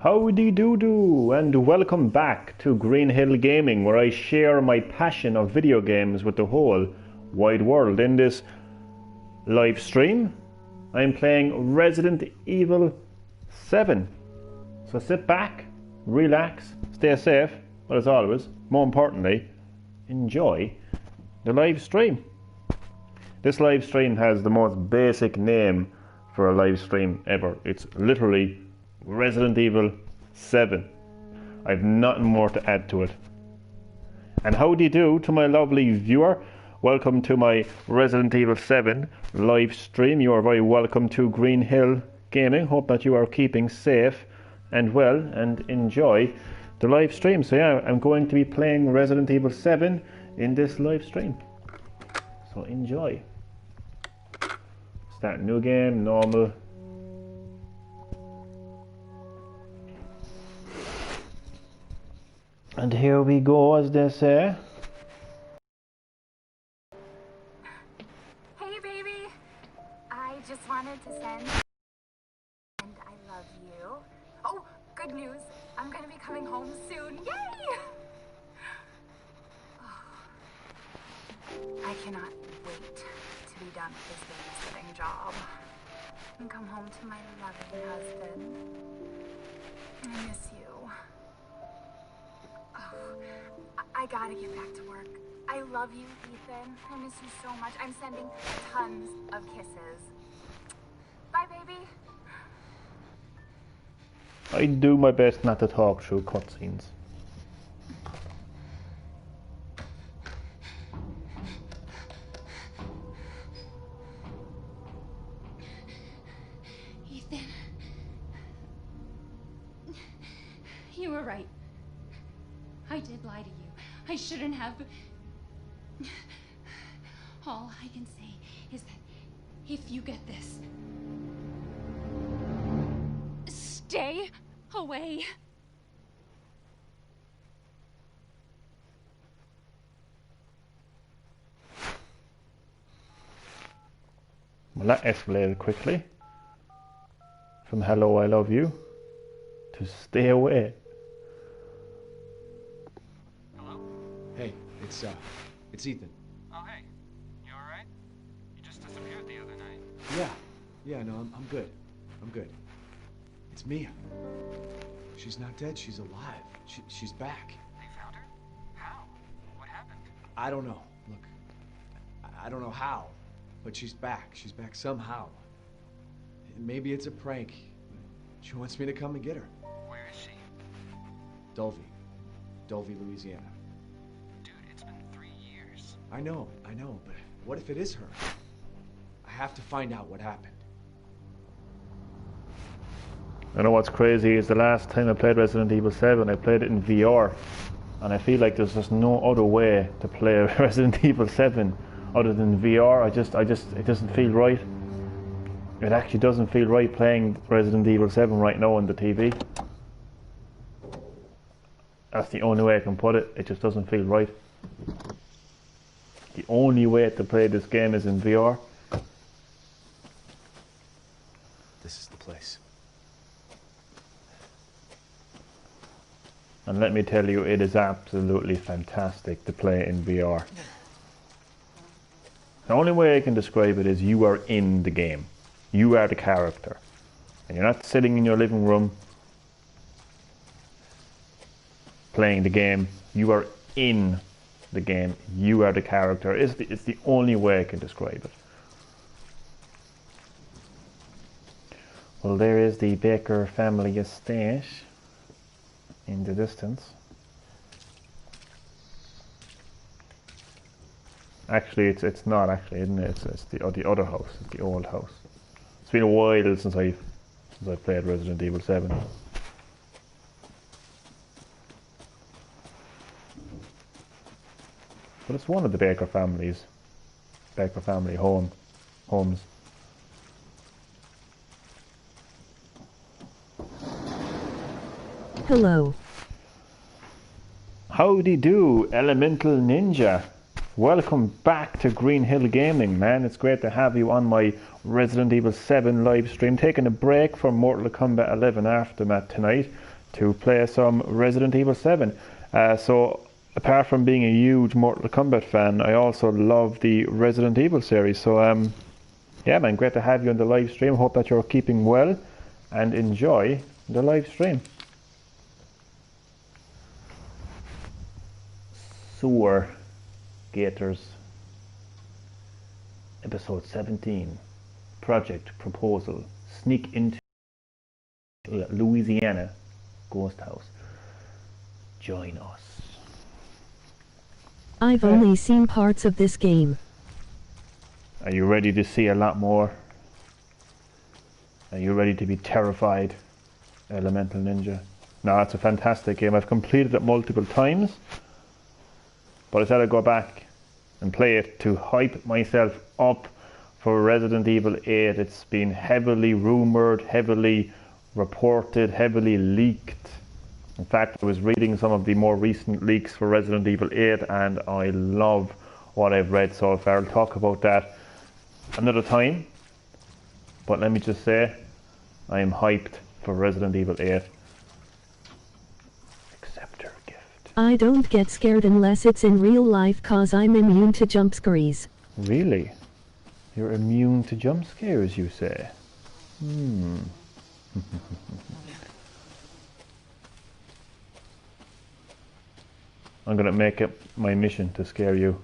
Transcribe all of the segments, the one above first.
Howdy doo-doo, and welcome back to Green-HillGaming, where I share my passion of video games with the whole wide world. In this live stream, I'm playing Resident Evil 7. So sit back, relax, stay safe, but as always, more importantly, enjoy the live stream. This live stream has the most basic name for a live stream ever. It's literally Resident Evil 7. I've nothing more to add to it. And how do you do to my lovely viewer? Welcome to my Resident Evil 7 live stream. You are very welcome to Green Hill Gaming. Hope that you are keeping safe and well and enjoy the live stream. So yeah, I'm going to be playing Resident Evil 7 in this live stream. So enjoy. Start new game, normal. And here we go, as they say. Hey, baby. I just wanted to send. And I love you. Oh, good news. I'm gonna be coming home soon. Yay! Oh, I cannot wait to be done with this babysitting job and come home to my loving husband. I miss you. I gotta get back to work. I love you, Ethan. I miss you so much. I'm sending tons of kisses. Bye, baby. I do my best not to talk through cutscenes. Ethan. You were right. I did lie to you. I shouldn't have. All I can say is that if you get this, stay away. Well, that escalated quickly. From hello, I love you, to stay away. Hey, it's Ethan. Oh, hey. You alright? You just disappeared the other night. Yeah, no, I'm good. I'm good. It's Mia. She's not dead, she's alive. She's back. They found her? How? What happened? I don't know. Look, I don't know how, but she's back. She's back somehow. And maybe it's a prank. She wants me to come and get her. Where is she? Dulvey, Louisiana. Dude, it's been 3 years. I know, but what if it is her? I have to find out what happened. I know what's crazy is the last time I played Resident Evil 7, I played it in VR. And I feel like there's just no other way to play Resident Evil 7 other than VR. It doesn't feel right. It actually doesn't feel right playing Resident Evil 7 right now on the TV. That's the only way I can put it. It just doesn't feel right. The only way to play this game is in VR. This is the place. And let me tell you, it is absolutely fantastic to play in VR. The only way I can describe it is you are in the game. You are the character. And you're not sitting in your living room playing the game. You are in the game. You are the character. It's the only way I can describe it. Well, there is the Baker family estate in the distance. Actually, it's not actually, isn't it? It's the other house. It's the old house. It's been a while since I played Resident Evil 7. But it's one of the Baker family homes. Hello. Howdy do, Elemental Ninja. welcome back to Green Hill Gaming, man. It's great to have you on my Resident Evil 7 live stream. Taking a break from Mortal Kombat 11 Aftermath tonight to play some Resident Evil 7. So, apart from being a huge Mortal Kombat fan, I also love the Resident Evil series. So, yeah, man, great to have you on the live stream. Hope that you're keeping well and enjoy the live stream. Sewer Gators, episode 17, project proposal, sneak into Louisiana ghost house. Join us. I've only seen parts of this game. Are you ready to see a lot more? Are you ready to be terrified, Elemental Ninja? No, it's a fantastic game. I've completed it multiple times, but I said I'd go back and play it to hype myself up for Resident Evil 8. It's been heavily rumoured, heavily reported, heavily leaked. In fact, I was reading some of the more recent leaks for Resident Evil 8 and I love what I've read so far. I'll talk about that another time. But let me just say, I am hyped for Resident Evil 8. I don't get scared unless it's in real life cause I'm immune to jump scares. Really? You're immune to jump scares, you say? I'm gonna make it my mission to scare you.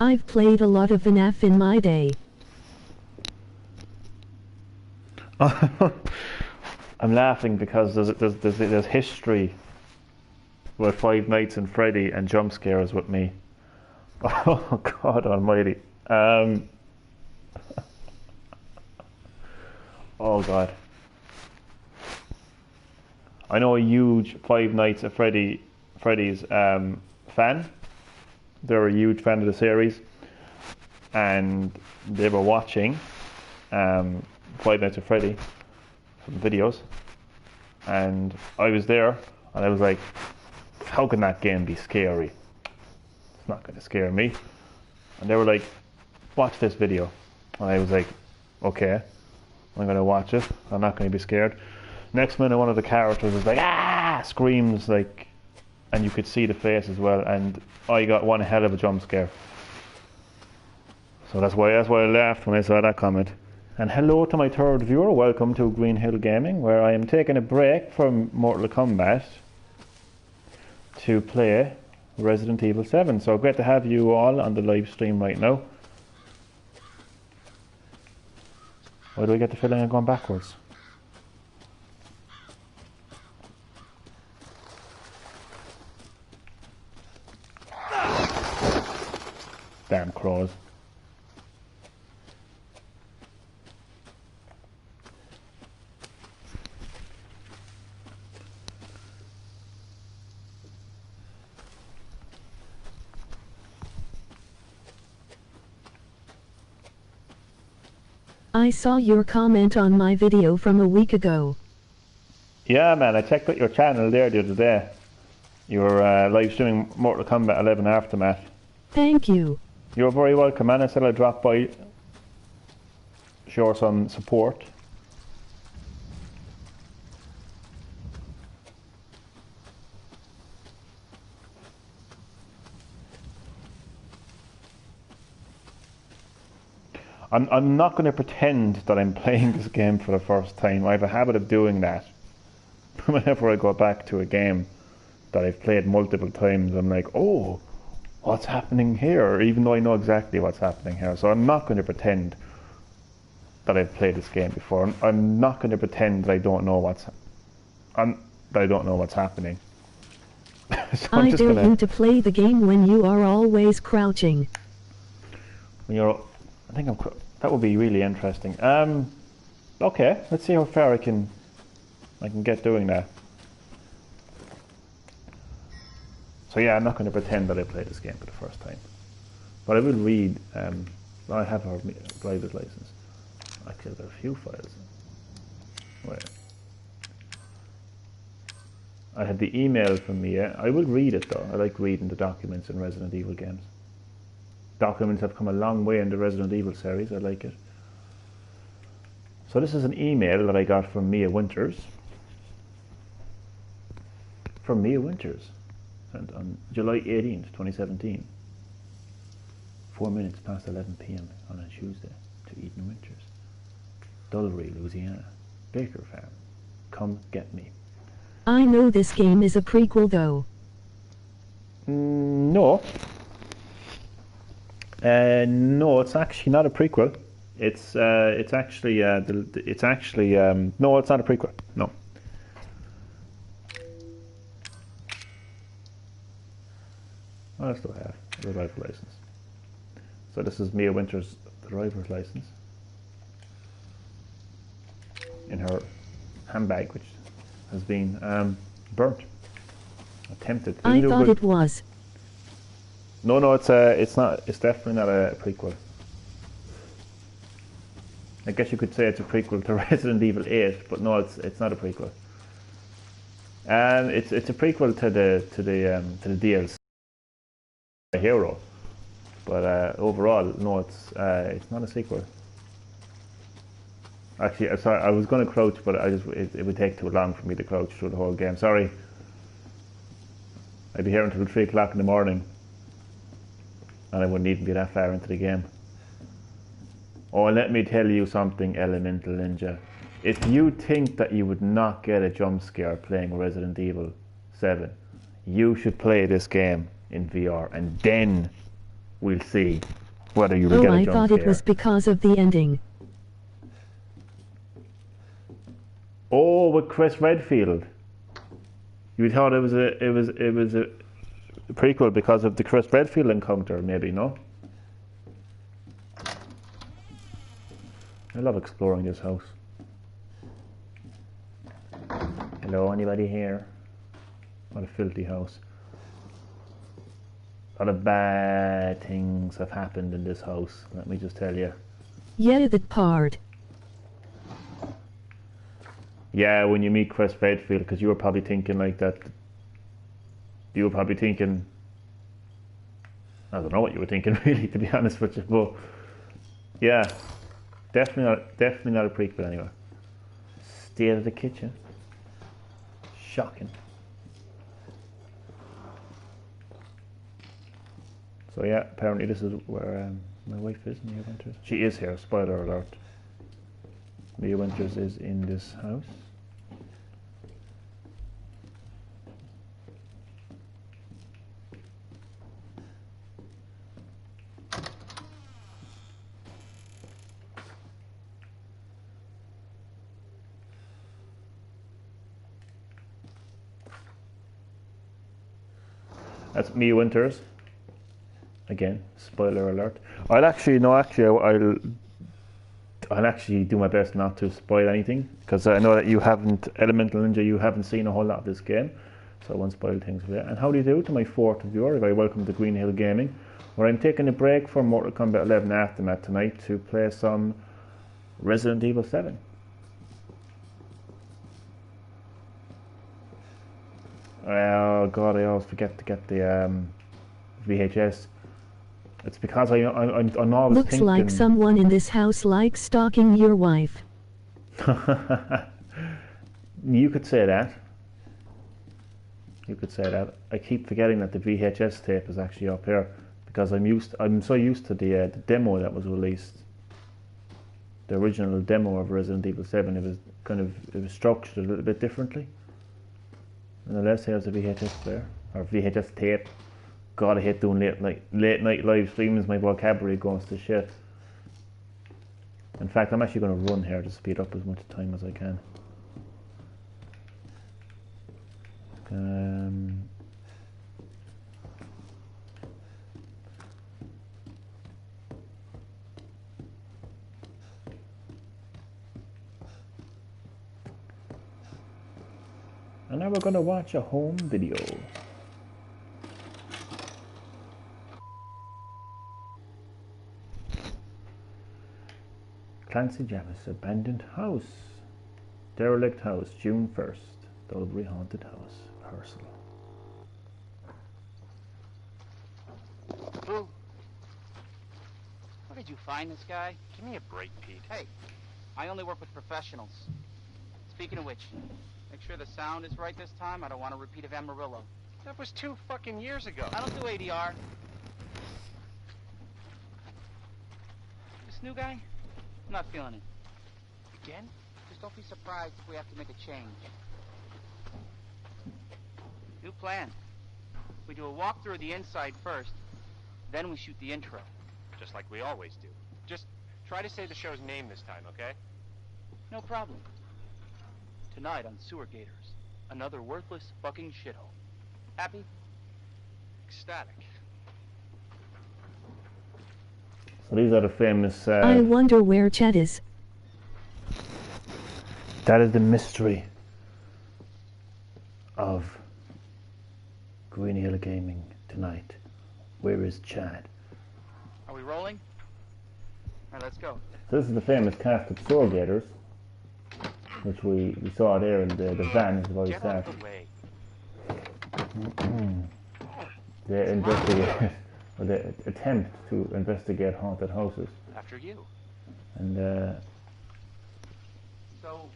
I've played a lot of FNAF in my day. I'm laughing because there's history with Five Nights at Freddy and jump scares with me. Oh God Almighty! Oh God! I know a huge Five Nights at Freddy's fan. They're a huge fan of the series, and they were watching Five Nights at Freddy from videos, and I was there and I was like, how can that game be scary? It's not going to scare me. And they were like, watch this video. And I was like, okay, I'm going to watch it. I'm not going to be scared. Next minute one of the characters was like, ah, screams, like, and you could see the face as well, and I got one hell of a jump scare. So that's why I laughed when I saw that comment. And hello to my third viewer, welcome to Green Hill Gaming, where I am taking a break from Mortal Kombat to play Resident Evil 7. So great to have you all on the live stream right now. Why do I get the feeling I'm going backwards? Damn crows. I saw your comment on my video from a week ago. Yeah, man, I checked out your channel there the other day. You were live streaming Mortal Kombat 11 Aftermath. Thank you. You're very welcome, man. I said I'd drop by, show some support. I'm not going to pretend that I'm playing this game for the first time. I have a habit of doing that. Whenever I go back to a game that I've played multiple times, I'm like, oh, what's happening here? Even though I know exactly what's happening here. So I'm not going to pretend that I've played this game before. I'm not going to pretend that I don't know what's happening. So I dare you to play the game when you are always crouching. That would be really interesting. Okay, let's see how far I can get doing that. So yeah, I'm not going to pretend that I played this game for the first time, but I will read. I have a driver's license. Actually, I've got a few files. Wait. I had the email from Mia. I will read it though. I like reading the documents in Resident Evil games. Documents have come a long way in the Resident Evil series. I like it. So this is an email that I got from Mia Winters. From Mia Winters. And on July 18th, 2017. 4 minutes past 11 p.m. on a Tuesday to Eden Winters. Dullery, Louisiana. Baker Farm. Come get me. I know this game is a prequel though. No. No, it's actually not a prequel. It's actually no, it's not a prequel. No. What else do I have? The driver's license. So this is Mia Winters' driver's license in her handbag, which has been burnt. Attempted. I thought it was. No, it's not. It's definitely not a prequel. I guess you could say it's a prequel to Resident Evil 8, but no, it's not a prequel. It's a prequel to the DLC Hero, but overall, no, it's not a sequel. Actually, I'm sorry, I was going to crouch, but it would take too long for me to crouch through the whole game. Sorry. I'd be here until 3 o'clock in the morning, and I wouldn't even be that far into the game. Oh, let me tell you something, Elemental Ninja. If you think that you would not get a jump scare playing Resident Evil 7, you should play this game in VR, and then we'll see whether you will get a jump scare. Oh, I thought it was because of the ending. Oh, with Chris Redfield. You thought it was a prequel because of the Chris Redfield encounter, maybe, no? I love exploring this house. Hello, anybody here? What a filthy house. A lot of bad things have happened in this house, let me just tell you. Yeah, that part. Yeah, when you meet Chris Redfield, because you were probably thinking like that. You were probably thinking, I don't know what you were thinking really, to be honest with you, but yeah, definitely not a prequel anyway. State of the kitchen. Shocking. So yeah, apparently this is where my wife is, Mia Winters. She is here, spoiler alert. Mia Winters is in this house. That's Mia Winters. Again, spoiler alert. I'll actually do my best not to spoil anything, because I know that you haven't, Elemental Ninja, you haven't seen a whole lot of this game, so I won't spoil things for you. And how do you do to my fourth viewer? Very welcome to Green-HillGaming, where I'm taking a break from Mortal Kombat 11 Aftermath tonight to play some Resident Evil 7. Oh God, I always forget to get the VHS. It's because I'm always Looks thinking... like someone in this house likes stalking your wife. You could say that. You could say that. I keep forgetting that the VHS tape is actually up here, because I'm so used to the demo that was released. The original demo of Resident Evil 7. It was structured a little bit differently. Nonetheless, here's a VHS player, or VHS tape. God, I hate doing late night live streams. My vocabulary goes to shit. In fact, I'm actually going to run here to speed up as much time as I can. And now we're going to watch a home video. Clancy Jarvis, abandoned house. Derelict house, June 1st. Dulbury haunted house. rehearsal. Boo. Where did you find this guy? Give me a break, Pete. Hey, I only work with professionals. Speaking of which, make sure the sound is right this time. I don't want a repeat of Amarillo. That was 2 fucking years ago. I don't do ADR. This new guy? I'm not feeling it. Again? Just don't be surprised if we have to make a change. New plan. We do a walkthrough of the inside first, then we shoot the intro. Just like we always do. Just try to say the show's name this time, okay? No problem. Tonight on Sewer Gators, another worthless fucking shithole. Happy? Ecstatic. So these are the famous... I wonder where Chad is. That is the mystery of Green-HillGaming tonight. Where is Chad? Are we rolling? Alright, let's go. So this is the famous cast of Sewer Gators, which we saw there in the van as well as Get out that. of the way. They investigate, or they attempt to investigate haunted houses. After you. And So,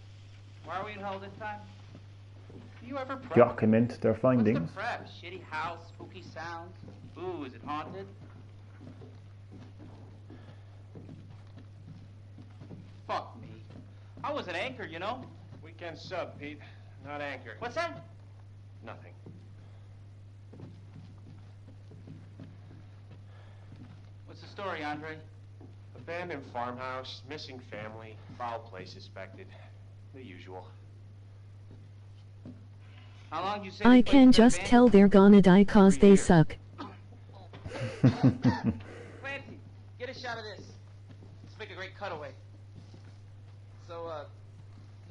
why are we in hell this time? Do you ever prep? document their findings. What's the prep? Shitty house, spooky sounds? Ooh, is it haunted? Fuck me. I was an anchor, you know? Weekend sub, Pete. Not anchor. What's that? Nothing. What's the story, Andre? Abandoned farmhouse, missing family, foul play suspected. The usual. How long did you say I this place can has been just abandoned? tell they're gonna die cause they Years. suck. Clancy, get a shot of this. Let's make a great cutaway. So,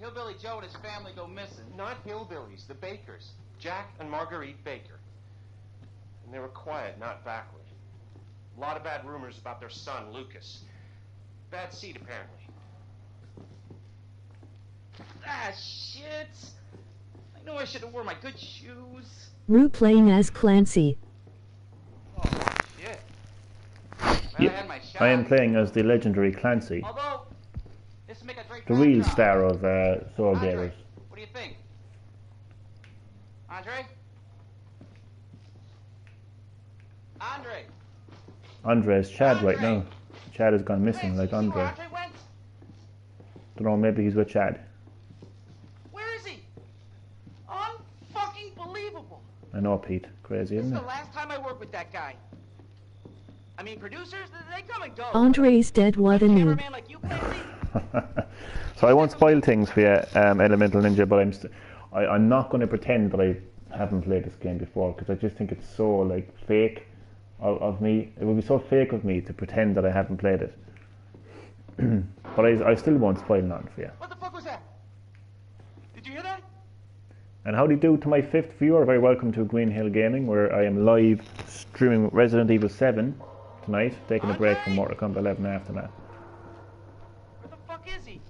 Hillbilly Joe and his family go missing. Not hillbillies, the Bakers. Jack and Marguerite Baker. And they were quiet, not backward. A lot of bad rumors about their son, Lucas. Bad seed, apparently. Ah, shit! I knew I should have worn my good shoes. Rue playing as Clancy. Oh, shit. Well, Yep. I had my shot. I am playing as the legendary Clancy, Although, this would make a great the real backdrop. star of Sewer Andre, Gators. what do you think? Andre? Andre? Andre is Chad right Andre! now. Chad has gone missing Clancy, like you see where Andre. Andre went? Don't know, maybe he's with Chad. Where is he? Unfucking believable. I know, Pete. Crazy, This is isn't the it? last time I worked with that guy. I mean, producers, they come and go. Andre's dead, what a noob. Cameraman like you, Clancy? So I won't spoil things for you, Elemental Ninja, but I'm not going to pretend that I haven't played this game before, because I just think it's so like fake of me. It would be so fake of me to pretend that I haven't played it. But I still won't spoil nothing for you. What the fuck was that? Did you hear that? And how do you do to my fifth viewer? Very welcome to Green-HillGaming, where I am live streaming Resident Evil 7 tonight, taking a break from Mortal Kombat 11 after that. Where the fuck is he?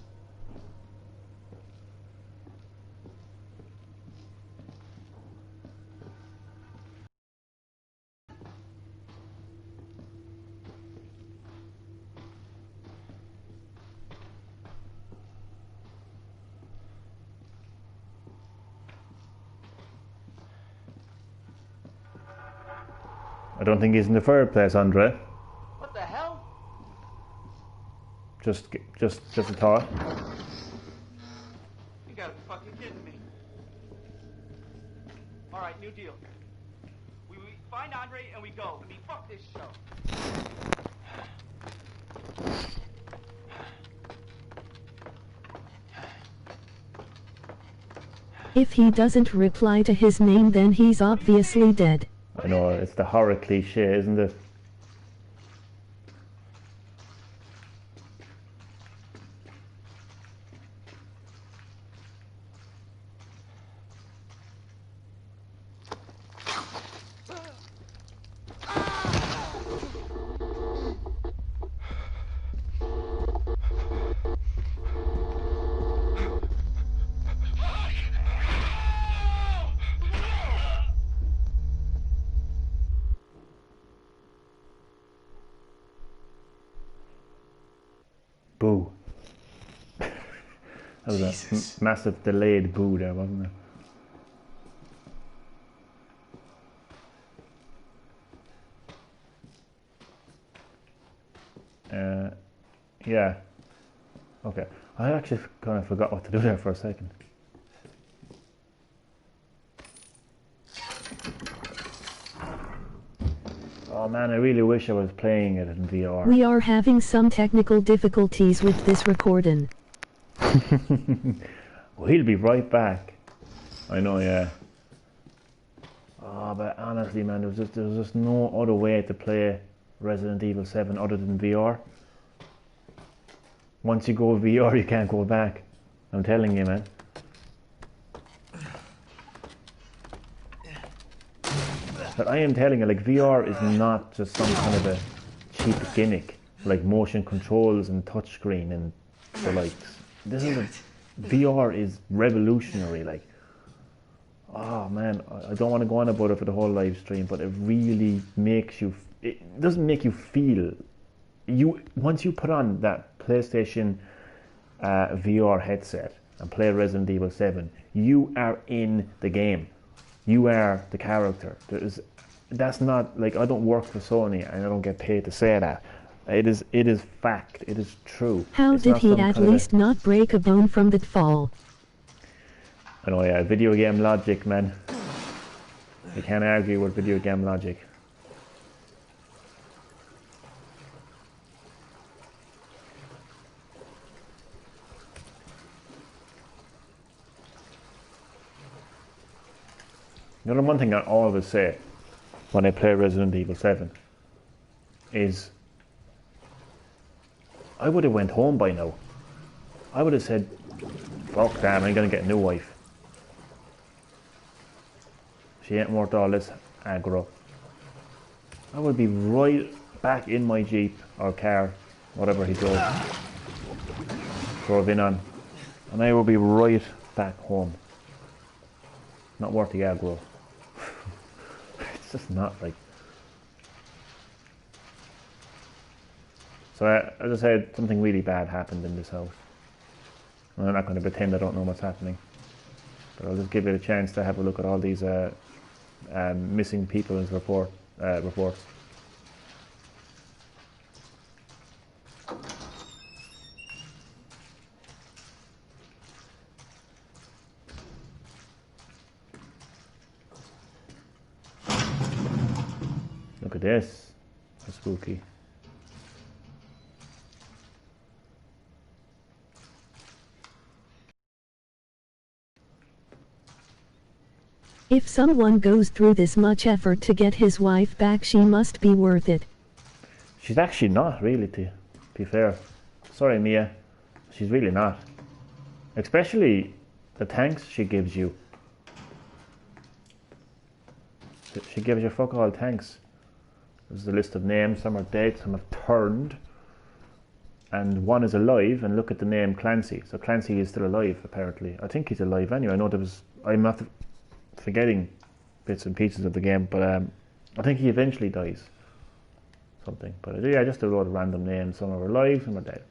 I don't think he's in the fireplace, Andre. What the hell? Just a thought. You gotta be fucking kidding me. Alright, new deal. We find Andre and we go. I mean, fuck this show. If he doesn't reply to his name, then he's obviously dead. I know, it's the horror cliche, isn't it? That was Jesus. a massive delayed boo there, wasn't it? Yeah. Okay. I actually kind of forgot what to do there for a second. Oh man, I really wish I was playing it in VR. We are having some technical difficulties with this recording. Well, he'll be right back. I know, yeah. Oh, but honestly, man, there was just no other way to play Resident Evil 7 other than VR. Once you go VR, you can't go back. I'm telling you, man. But I am telling you, like, VR is not just some kind of a cheap gimmick, like motion controls and touchscreen and the likes. This is VR is revolutionary, like. Oh man, I don't want to go on about it for the whole live stream, but it really makes you. It doesn't make you feel. Once you put on that PlayStation VR headset and play Resident Evil 7, you are in the game. You are the character. That's not like, I don't work for Sony and I don't get paid to say that. It is fact. It is true. How It's did not he some at kind of least not break a bone from that fall? I know, yeah, video game logic, man. You can't argue with video game logic. You know, the one thing I always say when I play Resident Evil 7 is I would have went home by now. I would have said, fuck that, I'm gonna get a new wife. She ain't worth all this aggro. I would be right back in my Jeep or car, whatever he drove in on, and I will be right back home. Not worth the aggro. It's just not, like. So as I said, something really bad happened in this house. I'm not going to pretend I don't know what's happening, but I'll just give it a chance to have a look at all these missing people's reports. Look at this. That's spooky. If someone goes through this much effort to get his wife back, she must be worth it. She's actually not, really, to be fair. Sorry, Mia. She's really not. Especially the thanks she gives you. She gives you fuck all thanks. There's a list of names. Some are dead, some have turned. And one is alive, and look at the name Clancy. So Clancy is still alive, apparently. I think he's alive anyway. I know there was... I'm not forgetting bits and pieces of the game, but I think he eventually dies. Something. But yeah, just a load of random names. Some are alive, some are dead.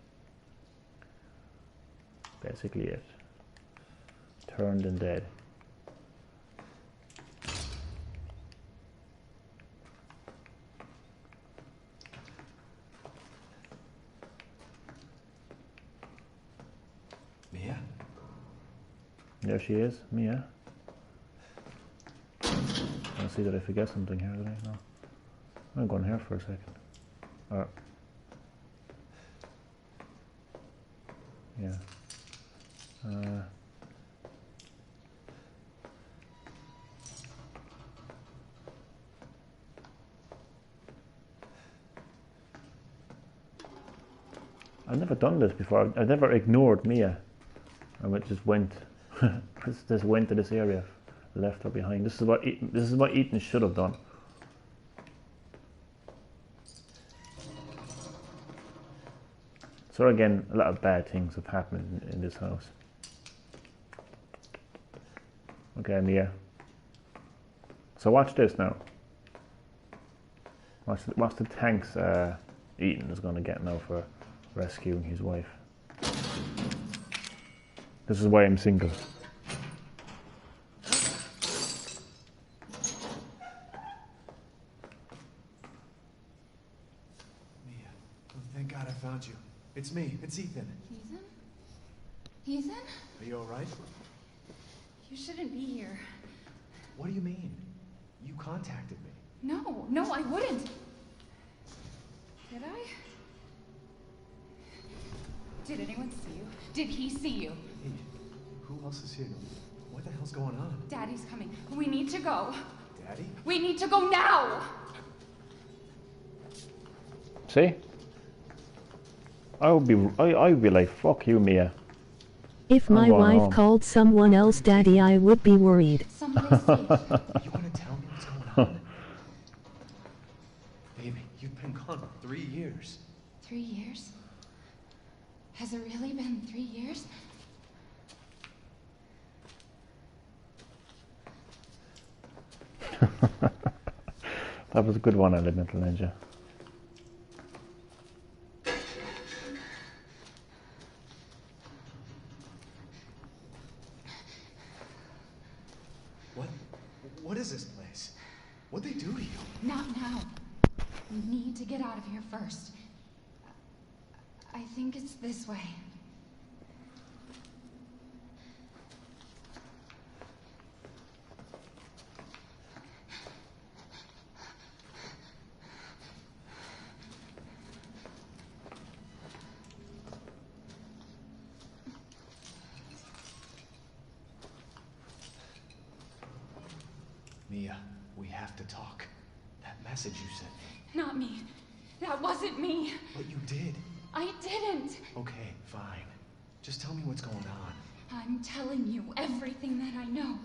Basically it. Turned and dead. Mia? There she is, Mia. Let's see, did I forget something here, did I? No. I'm going here for a second. Yeah. I've never done this before. I've never ignored Mia. I just went. Just went to this area, left her behind. This is what Ethan should have done. So again, a lot of bad things have happened in this house. Okay, Mia. So watch this now. Watch the thanks Ethan is going to get now for rescuing his wife. This is why I'm single. Mia, oh, thank God I found you. It's me. It's Ethan. Ethan? Ethan? Are you all right? You shouldn't be here. What do you mean? You contacted me. No, I wouldn't. Did I? Did anyone see you? Did he see you? Hey, who else is here? What the hell's going on? Daddy's coming. We need to go. Daddy? We need to go now! See? I'd be like, fuck you, Mia. If my I'm going wife home. called someone else daddy, I would be worried. Somebody's safe. You want to tell me what's going on? Baby, you've been gone for 3 years. 3 years? Has it really been 3 years? That was a good one, Elemental Ninja. What is this place? What'd they do to you? Not now. We need to get out of here first. I think it's this way. Mia, we have to talk. That message you sent me. Not me. That wasn't me. But you did. I didn't. Okay, fine. Just tell me what's going on. I'm telling you everything that I know.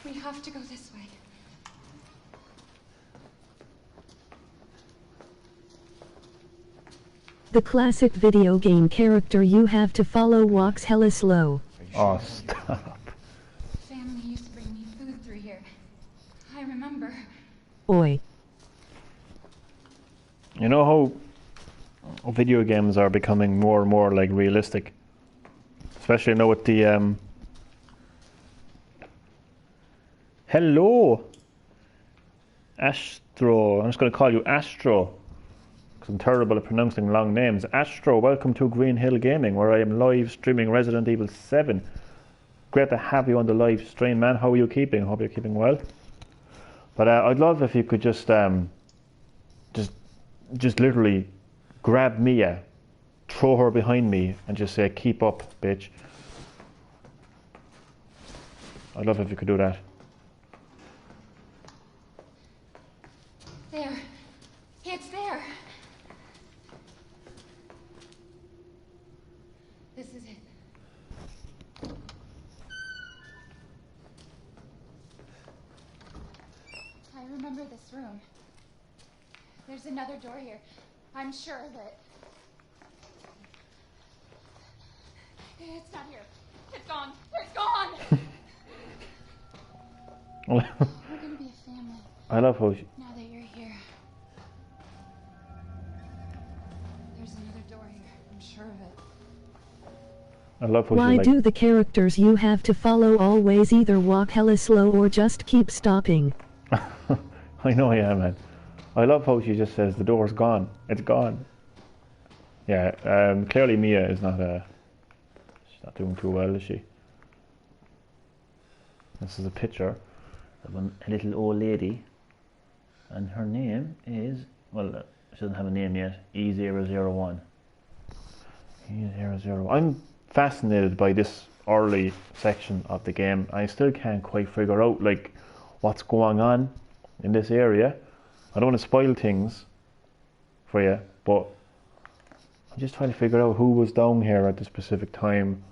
We have to go this way. The classic video game character you have to follow walks hella slow. Are you Oh, sure? stop. Family used to bring me food through here. I remember. Oi. You know how video games are becoming more and more like realistic? Especially now with the Hello Astro. I'm just going to call you Astro because I'm terrible at pronouncing long names. Astro, welcome to Green-HillGaming, where I am live streaming Resident Evil 7. Great to have you on the live stream, man. How are you keeping? Hope you're keeping well. But I'd love if you could just literally grab Mia, throw her behind me, and just say, "Keep up, bitch." I'd love if you could do that. There. It's there. This is it. I remember this room. There's another door here. I'm sure that... It's not here. It's gone. It's gone! We're gonna be a family I love how she, now that you're here. There's another door here. I'm sure of it. I love how Why she's like, do the characters you have to follow always either walk hella slow or just keep stopping? I know I am, man. I love how she just says the door's gone. It's gone. Yeah, clearly Mia is not she's not doing too well, is she? This is a picture of a little old lady, and her name is, well, she doesn't have a name yet. E001. E001. I'm fascinated by this early section of the game. I still can't quite figure out like what's going on in this area. I don't want to spoil things for you, but I'm just trying to figure out who was down here at this specific time.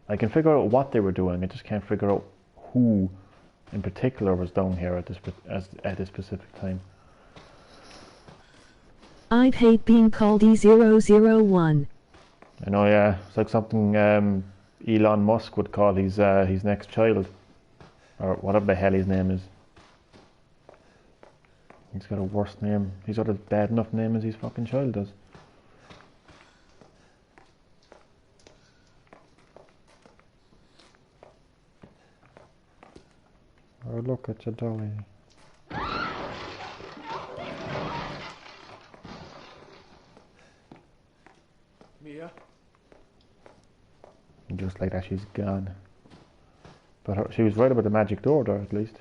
I can figure out what they were doing. I just can't figure out who in particular was down here at this specific time. I'd hate being called E001. I know, yeah, it's like something Elon Musk would call his next child, or whatever the hell his name is. He's got a worse name. He's got a bad enough name as his fucking child does. Or look at your dolly. Mia? And just like that, she's gone. But she was right about the magic door there, at least.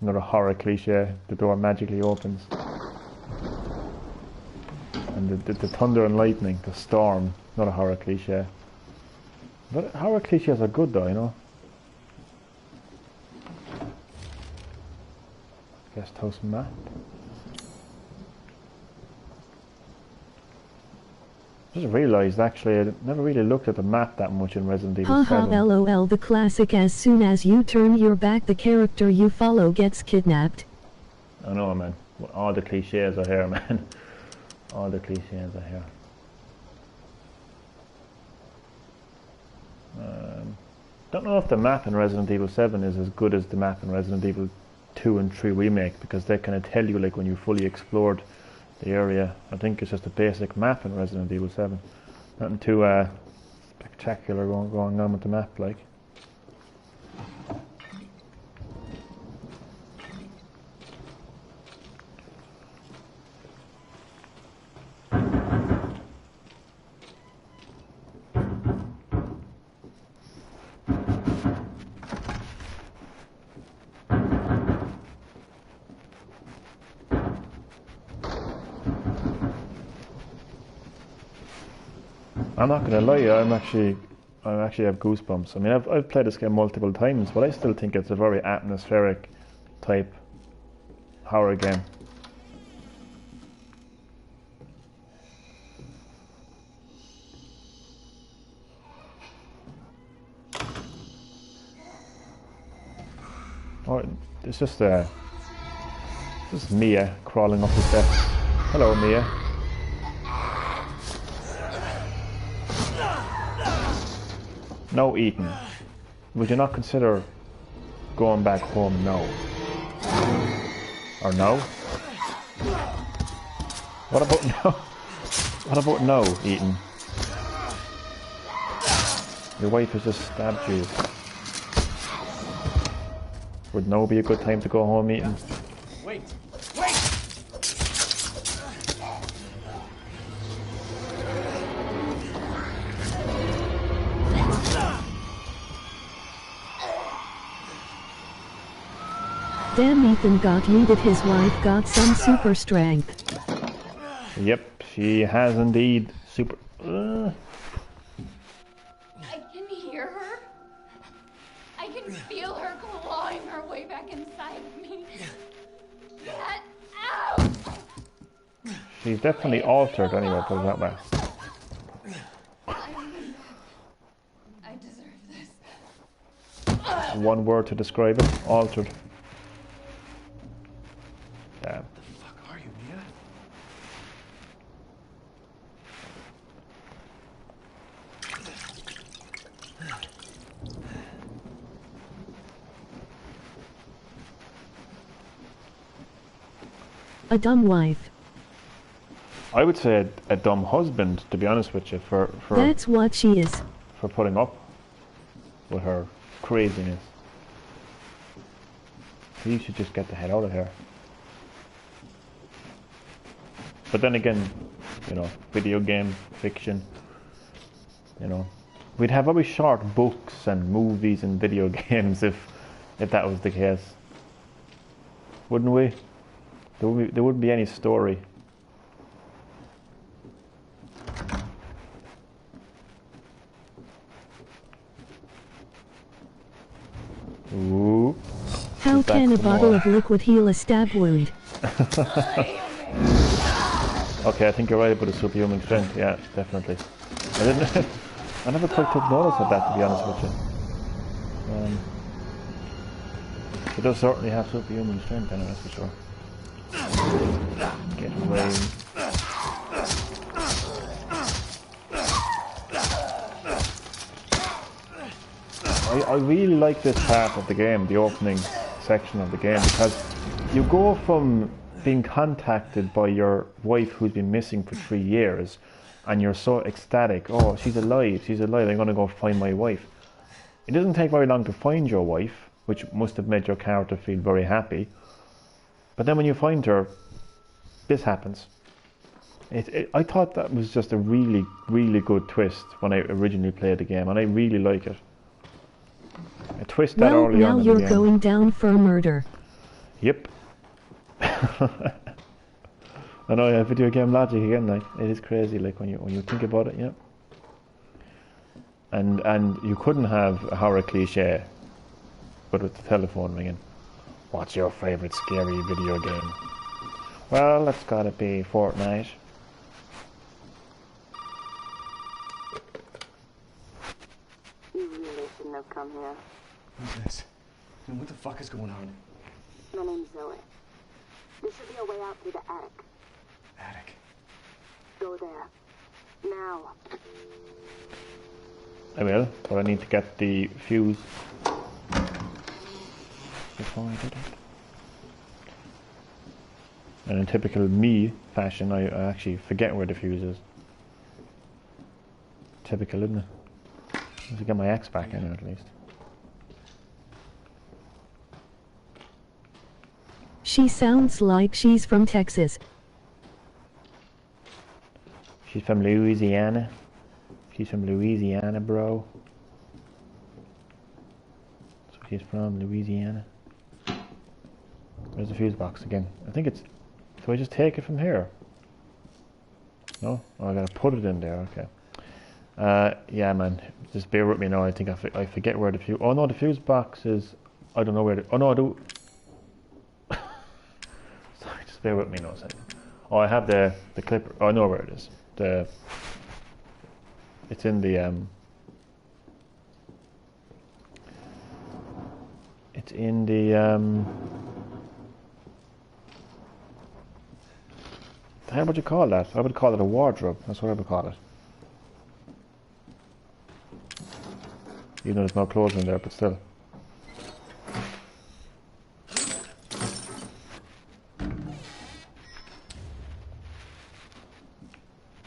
Another horror cliche, the door magically opens. And the thunder and lightning, the storm, not a horror cliche. But horror cliches are good though, you know. Guest house map. Just realised actually I never really looked at the map that much in Resident Evil 7. Haha lol, the classic. As soon as you turn your back, the character you follow gets kidnapped. I know, man. All the cliches are here, man. All the cliches are here. Don't know if the map in Resident Evil 7 is as good as the map in Resident Evil 2 and 3 remake, because they kind of tell you like when you fully explored the area. I think it's just a basic map in Resident Evil 7. Nothing too spectacular going on with the map, like. I'm not gonna lie, I actually have goosebumps. I mean, I've played this game multiple times, but I still think it's a very atmospheric type horror game. Oh, it's just Mia crawling up the steps. Hello, Mia. No, Ethan. Would you not consider going back home now? Or no? What about no? What about no, Ethan? Your wife has just stabbed you. Would no be a good time to go home, Ethan? Wait! Wait! Damn, Ethan got yeeted. His wife got some super strength. Yep, she has indeed super... I can hear her. I can feel her clawing her way back inside of me. Get out! She's definitely altered anyway, put it that way. I deserve this. One word to describe it, altered. Damn. What the fuck are you, Mia? A dumb wife. I would say a dumb husband, to be honest with you, for That's what she is. for putting up with her craziness. He should just get the hell out of here. But then again, you know, video game fiction, you know, we'd have very short books and movies and video games if that was the case, wouldn't we? There wouldn't be any story. Ooh. How Back can a for bottle more. of liquid heal a stab wound? Okay, I think you're right about the superhuman strength. Yeah, definitely. I never quite took notice of that, to be honest with you. It does certainly have superhuman strength, anyway, that's for sure. Get away. I really like this part of the game, the opening section of the game, because you go from being contacted by your wife who's been missing for 3 years, and you're so ecstatic. Oh, she's alive, I'm going to go find my wife. It doesn't take very long to find your wife, which must have made your character feel very happy. But then when you find her, this happens. I thought that was just a really, really good twist when I originally played the game, and I really like it. A twist that early on in the game. Well, now you're going down for murder. Yep. I know, yeah, video game logic again, like, it is crazy, like, when you think about it, yeah. And you couldn't have a horror cliche, but with the telephone ringing. What's your favourite scary video game? Well, that's gotta be Fortnite. You really shouldn't have come here. Who's this? And what the fuck is going on? My name's Zoe. There should be a way out through the attic. Attic. Go there. Now. I will, but I need to get the fuse before I do that. And in typical me fashion, I actually forget where the fuse is. Typical, isn't it? I need to get my axe back in at least. She sounds like she's from Texas. She's from Louisiana. She's from Louisiana, bro. So she's from Louisiana. Where's the fuse box again? I think it's... Do I just take it from here? No? Oh, I gotta put it in there, okay. Yeah, man. Just bear with me now. I think I forget where the fuse... Oh, no, the fuse box is... I don't know where the... Oh, no, I do... Sorry, just bear with me now a second. Oh, I have the clipper. Oh, I know where it is. It's in the... It's in the... How would you call that? I would call it a wardrobe. That's what I would call it. Even though there's no clothes in there, but still.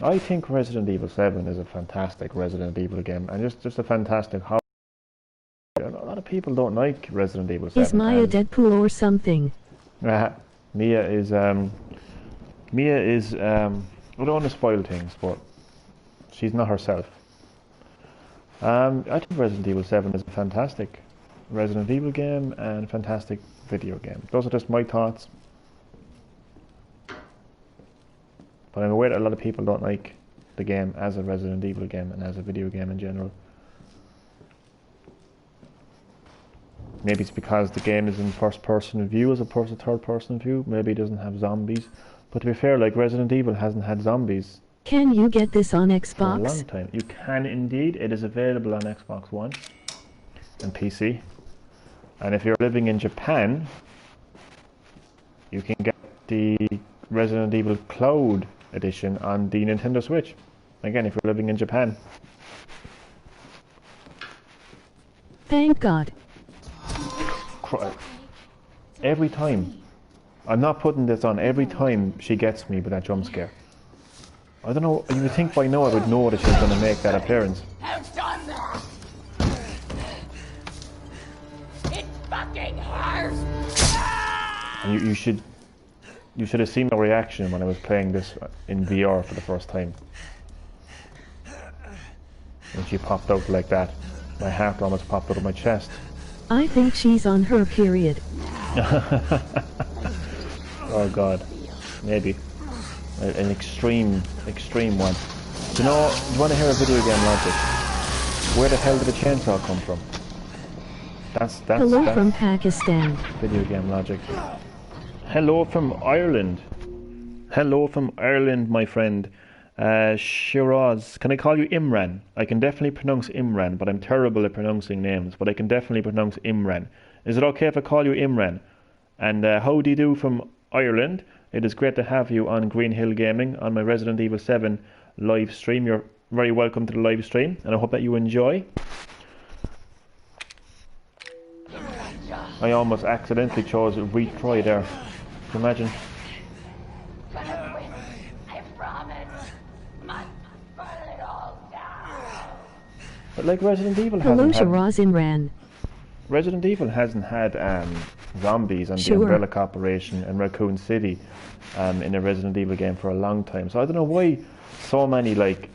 I think Resident Evil 7 is a fantastic Resident Evil game, and just a fantastic horror. A lot of people don't like Resident Evil 7. Is Maya Deadpool or something? Mia is I don't want to spoil things, but she's not herself. I think Resident Evil 7 is a fantastic Resident Evil game and a fantastic video game. Those are just my thoughts. But I'm aware that a lot of people don't like the game as a Resident Evil game and as a video game in general. Maybe it's because the game is in first person view as opposed to third person view. Maybe it doesn't have zombies. But to be fair, like, Resident Evil hasn't had zombies Can you get this on for a Xbox? long time. You can indeed. It is available on Xbox One and PC. And if you're living in Japan, you can get the Resident Evil Cloud Edition on the Nintendo Switch. Again, if you're living in Japan. Thank God. Every time. I'm not putting this on. Every time she gets me with that jump scare. I don't know. You would think by now I would know that she's going to make that appearance. Who's done that? It fucking hurts. And you should have seen my reaction when I was playing this in VR for the first time. When she popped out like that, my heart almost popped out of my chest. I think she's on her period. Oh God, maybe an extreme one. Do you want to hear a video game logic? Where the hell did the chainsaw come from? That's Hello from Pakistan. Video game logic. Hello from Ireland. Hello from Ireland, my friend. Shiraz. Can I call you Imran? I can definitely pronounce Imran, but I'm terrible at pronouncing names. But I can definitely pronounce Imran. Is it okay if I call you Imran? And how do you do from Ireland? It is great to have you on Green-HillGaming on my Resident Evil 7 live stream. You're very welcome to the live stream, and I hope that you enjoy. I almost accidentally chose retry there. Can you imagine? But like Resident Evil Hello, hasn't had... Shirazin. Resident Evil hasn't had zombies and the Umbrella Corporation and Raccoon City in a Resident Evil game for a long time. So I don't know why so many like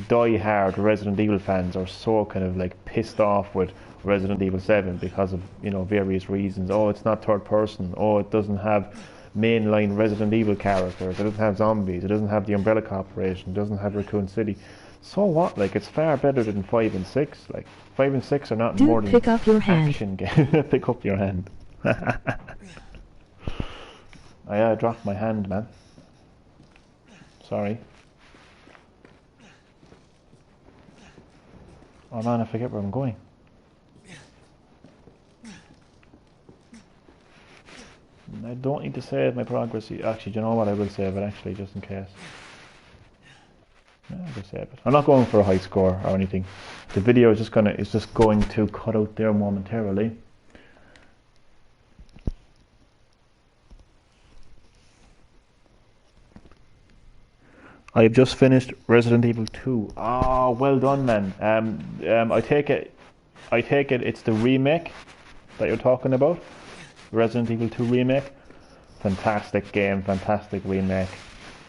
die-hard Resident Evil fans are so kind of like pissed off with Resident Evil 7 because of, you know, various reasons. Oh, it's not third person. Oh, it doesn't have mainline Resident Evil characters. It doesn't have zombies. It doesn't have the Umbrella Corporation. It doesn't have Raccoon City. So what? Like, it's far better than 5 and 6. Like, 5 and 6 are not more than pick up your action game. Pick up your hand. I dropped my hand, man. Sorry. Oh man, I forget where I'm going. I don't need to save my progress. Actually, do you know what? I will save it actually, just in case. Yeah, I will save it. I'm not going for a high score or anything. The video is just going to cut out there momentarily. I've just finished Resident Evil 2. Oh, well done, man. I take it it's the remake that you're talking about. Resident Evil 2 remake. Fantastic game, fantastic remake.